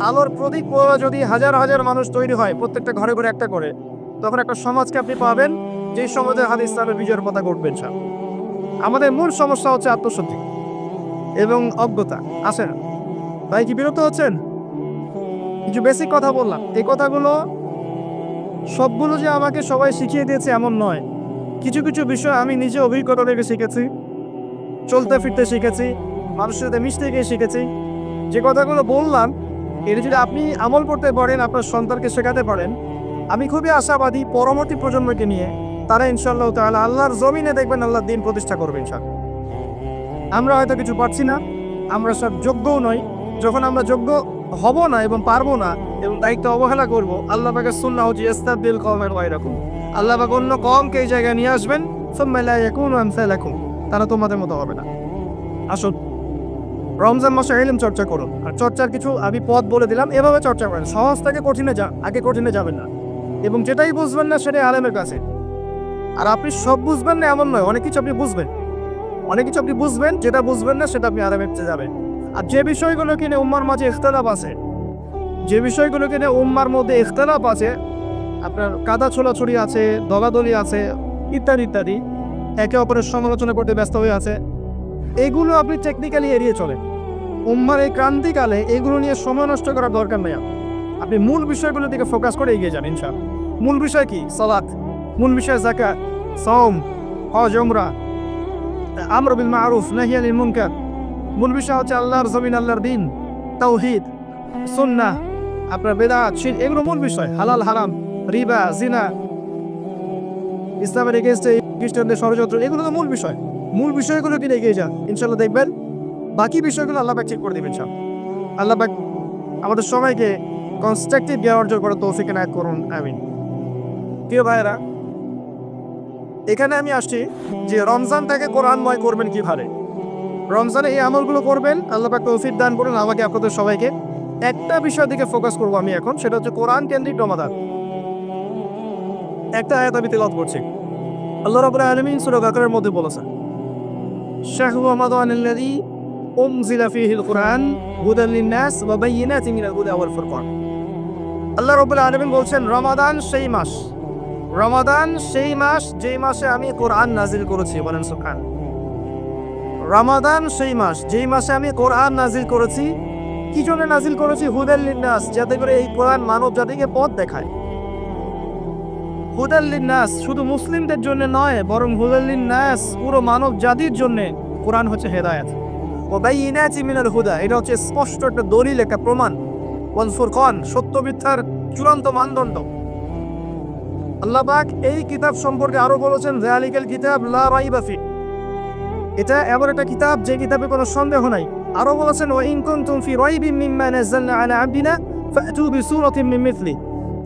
আলোর প্রদীপ যদি হাজার হাজার মানুষ তৈরি হয়, প্রত্যেকটা ঘরে ঘরে একটা করে, তখন একটা সমাজকে আপনি পাবেন, যে সমাজের হাতে ইসলামের বিজয়ের পতাকা উঠবে ইনশাআল্লাহ। আমাদের মূল সমস্যা হচ্ছে আত্মশুদ্ধি এবং অজ্ঞতা। আসেন ভাই, কি বিরক্ত হচ্ছেন? কিছু বেসিক কথা বললাম, এই কথাগুলো সবগুলো যে আমাকে সবাই শিখিয়ে দিয়েছে এমন নয়। কিছু কিছু বিষয় আমি নিজে অভিজ্ঞতা থেকে শিখেছি, চলতে ফিরতে শিখেছি, মানুষের সাথে মিশতে গিয়ে শিখেছি। যে কথাগুলো বললাম এটা যদি আপনি আমল করতে পারেন, আপনার সন্তানকে শেখাতে পারেন, আমি খুবই আশাবাদী পরবর্তী প্রজন্মকে নিয়ে তারা ইনশাআল্লাহ তাআলা আল্লাহর জমিনে দেখবেন আল্লাহর দ্বীন প্রতিষ্ঠা করবে ইনশাআল্লাহ। আমরা হয়তো কিছু পারছি না, আমরা সব যোগ্যও নই। যখন আমরা যোগ্য হব না এবং পারবো না এবং দায়িত্ব অবহেলা করব, আল্লাহ পাকের সুন্নাহ হচ্ছে ইস্তাবদিল কওমান গায়রাকুম, আল্লাহ পাক অন্য কওমকে এই জায়গায় নিয়ে আসবেন, সুম্মা লা ইয়াকুনু আমসালাকুম, তারা তোমাদের মতো হবে না। আসুন রমজান মাসে ইলম চর্চা করুন। আর চর্চার কিছু আমি পথ বলে দিলাম, এভাবে চর্চা করেন। সহজ থেকে কঠিনে আগে কঠিনে যাবেন না, এবং যেটাই বুঝবেন না সেটাই আলেমের কাছে। আর আপনি সব বুঝবেন না এমন নয়, অনেক কিছু আপনি বুঝবেন, অনেক কিছু আপনি বুঝবেন, যেটা বুঝবেন না সেটা আপনি আলেমের কাছে যাবেন। আর যে বিষয়গুলো কিনে উম্মার মাঝে ইখতিলাফ আছে, যে বিষয়গুলো কিনে উম্মার মধ্যে ইখতিলাফ আছে, আপনার কাদা ছোড়াছুড়ি আছে, দগাদলি আছে, ইত্যাদি ইত্যাদি, একে অপরের সমালোচনা করতে ব্যস্ত হয়ে আছে, এগুলো আপনি টেকনিক্যালি এড়িয়ে চলেন। উম্মার এই ক্রান্তিকালে এগুলো নিয়ে সময় নষ্ট করার দরকার নেই। আপনি মূল বিষয়গুলোর দিকে ফোকাস করে এগিয়ে যান ইনশাআল্লাহ। মূল বিষয় কি? সালাত। মূল বিষয় যাকাত, সাওম, হজ, উমরা, আমর বিল মারুফ, নাহি আনিল মুনকার। মূল বিষয় হচ্ছে আল্লাহর জমিন, আল্লাহর দ্বীন, তাওহীদ, সুন্নাহ, আপনার বেদাত, শিরক, এগুলো মূল বিষয়। হালাল হারাম, রিবা, জিনা, ইসলামের এগেইনস্টে খ্রিস্টানদের ষড়যন্ত্র, এগুলো তো মূল বিষয়। মূল বিষয়গুলো কিনে এগিয়ে যান ইনশাআল্লাহ, দেখবেন বাকি বিষয়গুলো আল্লাহ পাক ঠিক করে দেবেন ইনশাআল্লাহ। আল্লাহ পাক আমাদের সবাইকে কনস্ট্রাকটিভ জ্ঞান অর্জন করার তৌফিক এনায়েত করুন, আমিন। প্রিয় ভাইয়েরা, এখানে আমি আসছি যে রমজানটাকে কোরআনময় করবেন কিভাবে। রমজানে এই আমলগুলো করবেন, আল্লাহ পাক তৌফিক দান করুন আমাকে আপনাদের সবাইকে। একটা বিষয়ের দিকে ফোকাস করবো আমি এখন, সেটা হচ্ছে কোরআন কেন্দ্রিক রমাদান। একটা আয়াত আমি তেলাওয়াত করছি। আল্লাহ রাব্বুল আলামিন সূরা বাকারার মধ্যে বলেছেন, শাহরু রমাদানিল্লাযী উনজিলা ফীহিল কুরআন হুদাল লিন-নাস ওয়া বায়্যিনাতিন মিনাল হুদা ওয়াল ফুরকান। আল্লাহ রাব্বুল আলামিন বলছেন, রমাদান সেই মাস, রমাদান সেই মাস যেই মাসে আমি কোরআন নাজিল করেছি। বলেন সুবহান। রমাদান সেই মাস যেই মাসে আমি কোরআন নাজিল করেছি। কি জন্য নাজিল করেছি? হুদাল লিন-নাস, যাতে করে এই কোরআন মানব জাতিকে পথ দেখায়। হুদাল লিন-নাস শুধু মুসলিমদের জন্য নয়, বরং হুদাল লিন-নাস পুরো মানব জাতির জন্য কোরআন হচ্ছে হেদায়েত। ওয়া বায়্যিনাতিন মিনাল হুদা, এটা হচ্ছে স্পষ্ট একটা দলিল, একটা প্রমাণ। ওয়াল ফুরকান, সত্য মিথ্যার চূড়ান্ত মানদণ্ড। আল্লাহ পাক এই কিতাব সম্পর্কে আরো বলেছেন, যালিকাল কিতাব লা রাইবা ফি, এটা এমন একটা কিতাব যে কিতাবে কোনো সন্দেহ নাই। আরো বলেছেন, ওয়া ইন কুনতুম ফি রাইবিন মিম্মা নাযালনা আলা আবদিনা ফাতু বিসূরাতিন মিন মিথলি,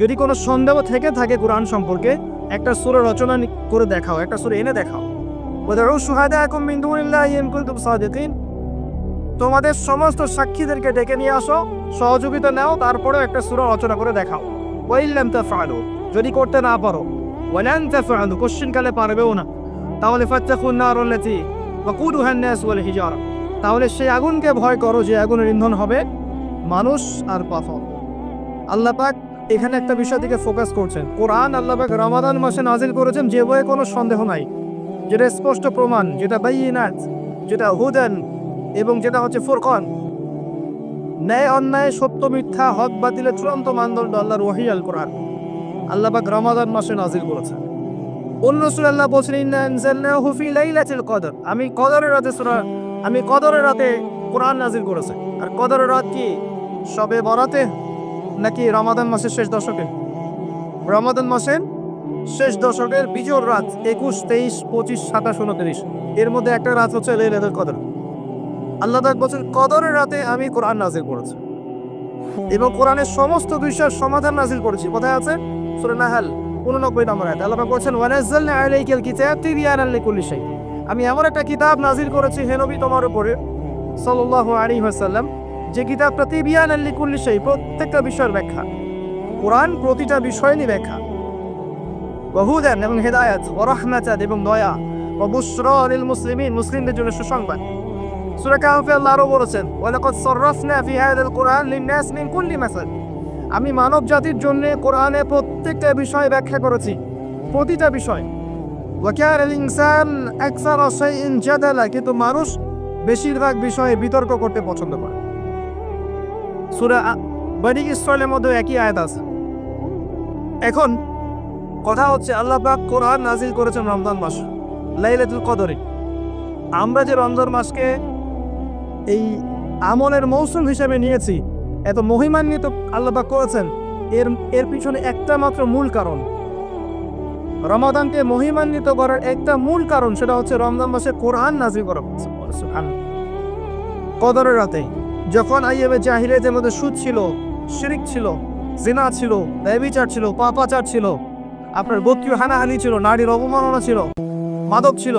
যদি কোনো সন্দেহ থেকে থাকে কোরআন সম্পর্কে, একটা সূরা রচনা করে দেখাও, একটা সূরা এনে দেখাও। ওয়া দাউ শুহাদাকুম মিন দুনিল্লাহি ইন কুনতুম সাদিকিন, তোমাদের সমস্ত সাক্ষীদেরকে ডেকে নিয়ে আসো, সহযোগিতা নাও, তারপরে একটা সূরা রচনা করে দেখাও। ওয়া ইল্লাম তাফআলু, যদি করতে না পারো, ওয়া লান তাফআলু, কোশ্চেন কালে পারবেও না, তাহলে ফাত্তাকুন নারাল্লাতী ওয়াকুদুহা আন-নাস ওয়াল হিজারা, তাহলে সেই আগুনকে ভয় করো যে আগুনের ইন্ধন হবে মানুষ আর পাথর। আল্লাহ পাক এখানে একটা বিষয় দিকে ফোকাস করছেন। কোরআন আল্লাহ পাক রমাদান মাসে নাজিল করেছেন, যে বইয়ে কোনো সন্দেহ নাই, যেটা স্পষ্ট প্রমাণ, যেটা বায়্যিনাত, যেটা হুদান, এবং যেটা হচ্ছে ফুরকান, ন্যায় অন্যায়, সত্য মিথ্যা, হক বাতিলের চূড়ান্ত মানদণ্ড আল্লাহর ওহী আল কোরআন আল্লাহ পাক রমাদান মাসে নাজিল করেছেন। অন্য সূরা আল্লাহ বলেছেন, ইন্না আনজালনাহু ফি লাইলাতিল কদর, আমি কদরের রাতে আমি কদরের রাতে কোরআন নাজিল করেছি। আর কদরের রাত কি শবে বরাতে নাকি রমাদান মাসের শেষ দশকে? রমাদান মাসের শেষ দশকের বিজোড় রাত 21, 23, 25, 27, 29, এর মধ্যে একটা রাত হচ্ছে লাইলাতুল কদর। আল্লাহ তাআলা বলেন, কদরের রাতে আমি কোরআন নাজিল করেছি এবং কোরআনের সমস্ত বিষয়ের সমাধান নাজিল করেছি। কোথায় আছে? সূরা নাহল 89 নম্বর আয়াত। আল্লাহ পাক বলেন, ওয়া নাযালনা আলাইকাল কিতাব তিবয়ানান লিকুল্লি শাই, আমি এমন একটা কিতাব নাজিল করেছি হে নবী তোমার উপরে সাল্লাল্লাহু আলাইহি ওয়াসাল্লাম, যে কিতাবটা তিবিয়ানাল লিকুল্লি শাই, প্রত্যেকটা বিষয়ের ব্যাখ্যা। কোরআন প্রতিটা বিষয় নিয়ে ব্যাখ্যা। ওয়া হুদান এবং হেদায়েত, ওয়া রাহমাতান এবং দয়া, ওয়া বুশরা লিল মুসলিমিন, মুসলিমদের জন্য সুসংবাদ। সূরা কাহফে আল্লাহ আরো বলেছেন, ওয়া লাকাদ সাররাফনা ফি হাযাল কুরআন লিন-নাস মিন কুল্লি মাসাল, আমি মানব জাতির জন্য কোরআনে প্রত্যেকটা বিষয় ব্যাখ্যা করেছি, প্রতিটা বিষয়। ওয়া কানাল ইনসান আকসারা শাইইন জাদালা, কিন্তু মানুষ বেশিরভাগ বিষয়ে বিতর্ক করতে পছন্দ করে। সূরা বনী ইসরাঈলের মধ্যে একই আয়াত আছে। এখন কথা হচ্ছে আল্লাহ পাক কোরআন নাজিল করেছেন রমজান মাস, লাইলাতুল কদরে। আমরা যে রমজান মাসকে এই আমলের মৌসুম হিসেবে নিয়েছি, এত মহিমান্বিত আল্লাহ পাক করেছেন, এর পিছনে একটা মাত্র মূল কারণ, রমাদানকে মহিমান্বিত করার একটা মূল কারণ, সেটা হচ্ছে রমজান মাসে কোরআন নাজিল করা হচ্ছে। কদরের রাতে যখন আইয়াবে জাহিলিয়াতের মধ্যে সুদ ছিল, শিরক ছিল, জিনা ছিল, ব্যভিচার ছিল, পাপাচার ছিল, আপনার গোত্রীয় হানাহানি ছিল, নারীর অবমাননা ছিল, মাদক ছিল,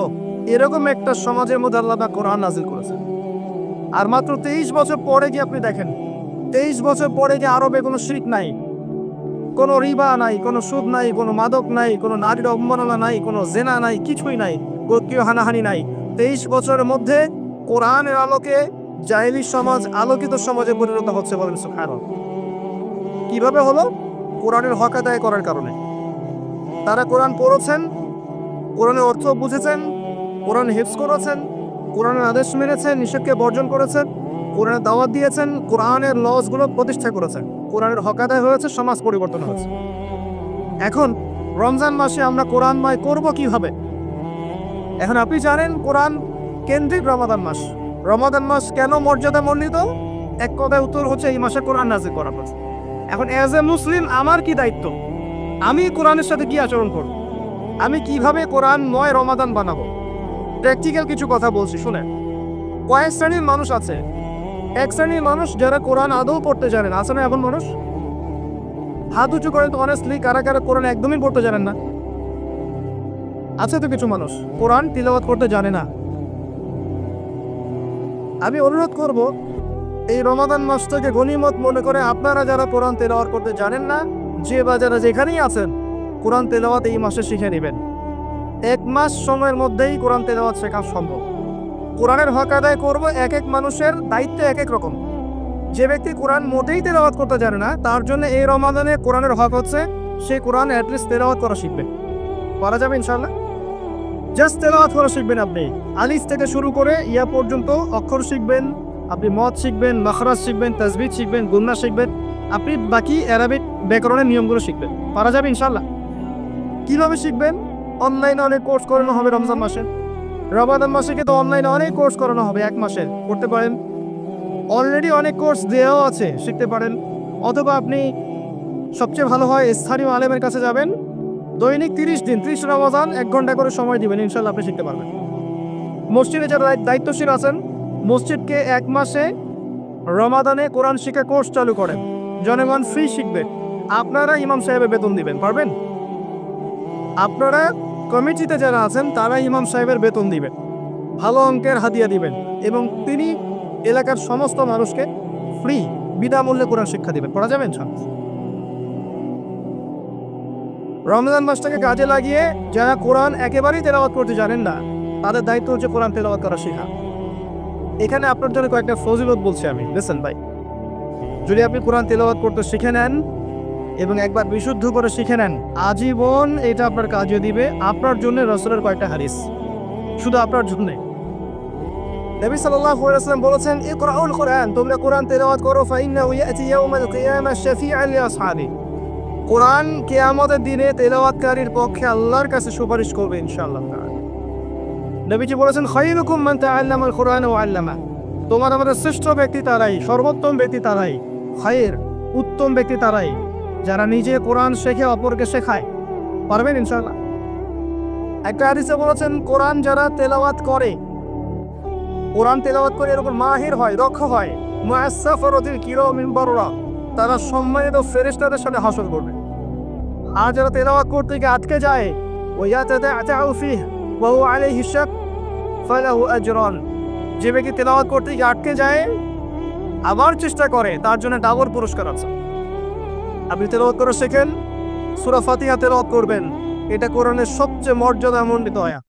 এরকম একটা সমাজের মধ্যে আল্লাহ পাক কোরআন নাজিল করেছেন। আর মাত্র 23 বছর পরে গিয়ে আপনি দেখেন, 23 বছর পরে গিয়ে আরবে কোনো শিরক নাই, কোনো রিবা নাই, কোনো সুদ নাই, কোনো মাদক নাই, কোনো নারীর অবমাননা নাই, কোনো জেনা নাই, কিছুই নাই, গোত্রীয় হানাহানি নাই। 23 বছরের মধ্যে কোরআনের আলোকে জাহেলি সমাজ আলোকিত সমাজে পরিণত হচ্ছে, বলেন সুবহানাল্লাহ। কিভাবে হলো? কোরআনের হক আদায় করার কারণে। তারা কোরআন পড়েছেন, কোরআনের অর্থ বুঝেছেন, কোরআন হিফজ করেছেন, কোরআনের আদেশ মেনেছেন, নিষেধকে বর্জন করেছেন, কোরআনের দাওয়াত দিয়েছেন, কোরআনের লসগুলো প্রতিষ্ঠা করেছেন, কোরআনের হক আদায় হয়েছে, সমাজ পরিবর্তন হয়েছে। এখন রমজান মাসে আমরা কোরআনময় করব কিভাবে? এখন আপনি জানেন কোরআন কেন্দ্রিক রমাদান মাস। রমাদান মাস কেন মর্যাদা মণ্ডিত? এক কথায় উত্তর হচ্ছে এই মাসে কোরআন নাজিল করা হয়েছে। এখন অ্যাজ এ মুসলিম আমার কি দায়িত্ব? আমি কোরআনের সাথে কি আচরণ করব? আমি কিভাবে কোরআনময় রমাদান বানাবো? প্র্যাকটিক্যাল কিছু কথা বলছি, শুনেন। কয়েক শ্রেণীর মানুষ আছে। এক শ্রেণীর মানুষ যারা কোরআন আদৌ পড়তে জানেন, আছে না এমন মানুষ? হাত উঁচু করেন তো অনেস্টলি, কারা কারা কোরআন একদমই পড়তে জানেন না? আছে তো কিছু মানুষ কোরআন তিলাওয়াত করতে জানে না। আমি অনুরোধ করব, এই রমাদান মাসটাকে গনিমত মনে করে আপনারা যারা কোরআন তেলাওয়াত করতে জানেন না, যে বা যারা যেখানেই আছেন, কোরআন তেলাওয়াত এই মাসে শিখে নেবেন। 1 মাস সময়ের মধ্যেই কোরআন তেলাওয়াত শেখা সম্ভব। কোরআনের হক আদায় করব, এক এক মানুষের দায়িত্ব এক এক রকম। যে ব্যক্তি কোরআন মোটেই তেলাওয়াত করতে জানে না, তার জন্য এই রমাদানে কোরআনের হক হচ্ছে সে কোরআন অ্যাটলিস্ট তেলাওয়াত করা শিখবে। পারা যাবে ইনশাআল্লাহ। জাস্ট তেলাওয়াত করা শিখবেন। আপনি আলিফ থেকে শুরু করে ইয়া পর্যন্ত অক্ষর শিখবেন, আপনি মদ শিখবেন, মাখরাজ শিখবেন, তাজবিদ শিখবেন, গুন্না শিখবেন, আপনি বাকি অ্যারাবিক ব্যাকরণের নিয়মগুলো শিখবেন। পারা যাবে ইনশাআল্লাহ। কিভাবে শিখবেন? অনলাইনে অনেক কোর্স করানো হবে রমজান মাসে। রমাদান মাসে কিন্তু অনলাইনে অনেক কোর্স করানো হবে, 1 মাসে করতে পারেন। অলরেডি অনেক কোর্স দেওয়াও আছে, শিখতে পারেন। অথবা আপনি সবচেয়ে ভালো হয় স্থানীয় আলেমের কাছে যাবেন, দৈনিক 30 দিন 30 রমাদান 1 ঘন্টা করে সময় দিবেন, ইনশাল্লাহ আপনি শিখতে পারবেন। মসজিদে যারা দায়িত্বশীল আছেন, মসজিদকে 1 মাসে রমাদানে কোরআন শিক্ষা কোর্স চালু করেন, জনগণ ফ্রি শিখবে। আপনারা ইমাম সাহেবের বেতন দিবেন, পারবেন? আপনারা কমিটিতে যারা আছেন তারা ইমাম সাহেবের বেতন দিবেন, ভালো অঙ্কের হাদিয়া দিবেন, এবং তিনি এলাকার সমস্ত মানুষকে ফ্রি বিনামূল্যে কোরআন শিক্ষা দিবেন। পড়া যাবেন। রমজান মাসটাকে কাজে লাগিয়ে যারা কোরআন একেবারেই তেলাওয়াত করতে জানেন না, তাদের দায়িত্ব হচ্ছে কোরআন তেলাওয়াত করা শেখা। এখানে আপনার জন্য কয়েকটা ফজিলত বলছি আমি, লিসেন ভাই। যদি আপনি কোরআন তেলাওয়াত করতে শিখে নেন এবং একবার বিশুদ্ধ করে শিখে নেন, আজীবন এটা আপনার কাজে দিবে। আপনার জন্য রাসূলের কয়েকটা হাদিস, শুধু আপনার জন্য। নবী সাল্লাল্লাহু আলাইহি ওয়াসাল্লাম বলেছেন, ইকরাউল কোরআন, তোমরা কোরআন তেলাওয়াত করো, ফাইন্নাহু ইয়াতি ইয়াউমাল কিয়ামাহ শাফিআন লিআসহাবি, কোরআন কিয়ামতের দিনে তেলাওয়াতকারীর পক্ষে আল্লাহর কাছে সুপারিশ করবে ইনশাআল্লাহ তাআলা। নবীজি বলেছেন, খায়রুকুম মান তাআল্লামাল কোরআন ওয়া আল্লামা, তোমার আমাদের শ্রেষ্ঠ ব্যক্তি তারাই, সর্বোত্তম ব্যক্তি তারাই, খায়র উত্তম ব্যক্তি তারাই যারা নিজে কোরআন শেখে অপরকে শেখায়। পারবেন ইনশাআল্লাহ। একটা হাদিসে বলেছেন, কোরআন যারা তেলাওয়াত করে, কোরআন তেলাওয়াত করে এর উপর মাহির হয়, দক্ষ হয়, মুআসসাফারাতিল কিরামিন বাররা, তারা সম্মানিত ফেরেশতাদের সাথে হাসর করবে। আর যারা তেলাওয়াত করতে গিয়ে আটকে যায়, ওয়া ইয়াতাদাউ ফিহি ওয়া হুয়া আলাইহি শাক, ফালাহু আজরান। যে ব্যক্তি তেলাওয়াত করতে গিয়ে আটকে যায় আবার চেষ্টা করে তার জন্য ডাবল পুরস্কার আছে। আপনি তেলাওয়াত করে শেখেন, সূরা ফাতিহা তেলাওয়াত করবেন, এটা কোরআনের সবচেয়ে মর্যাদামণ্ডিত আয়াত।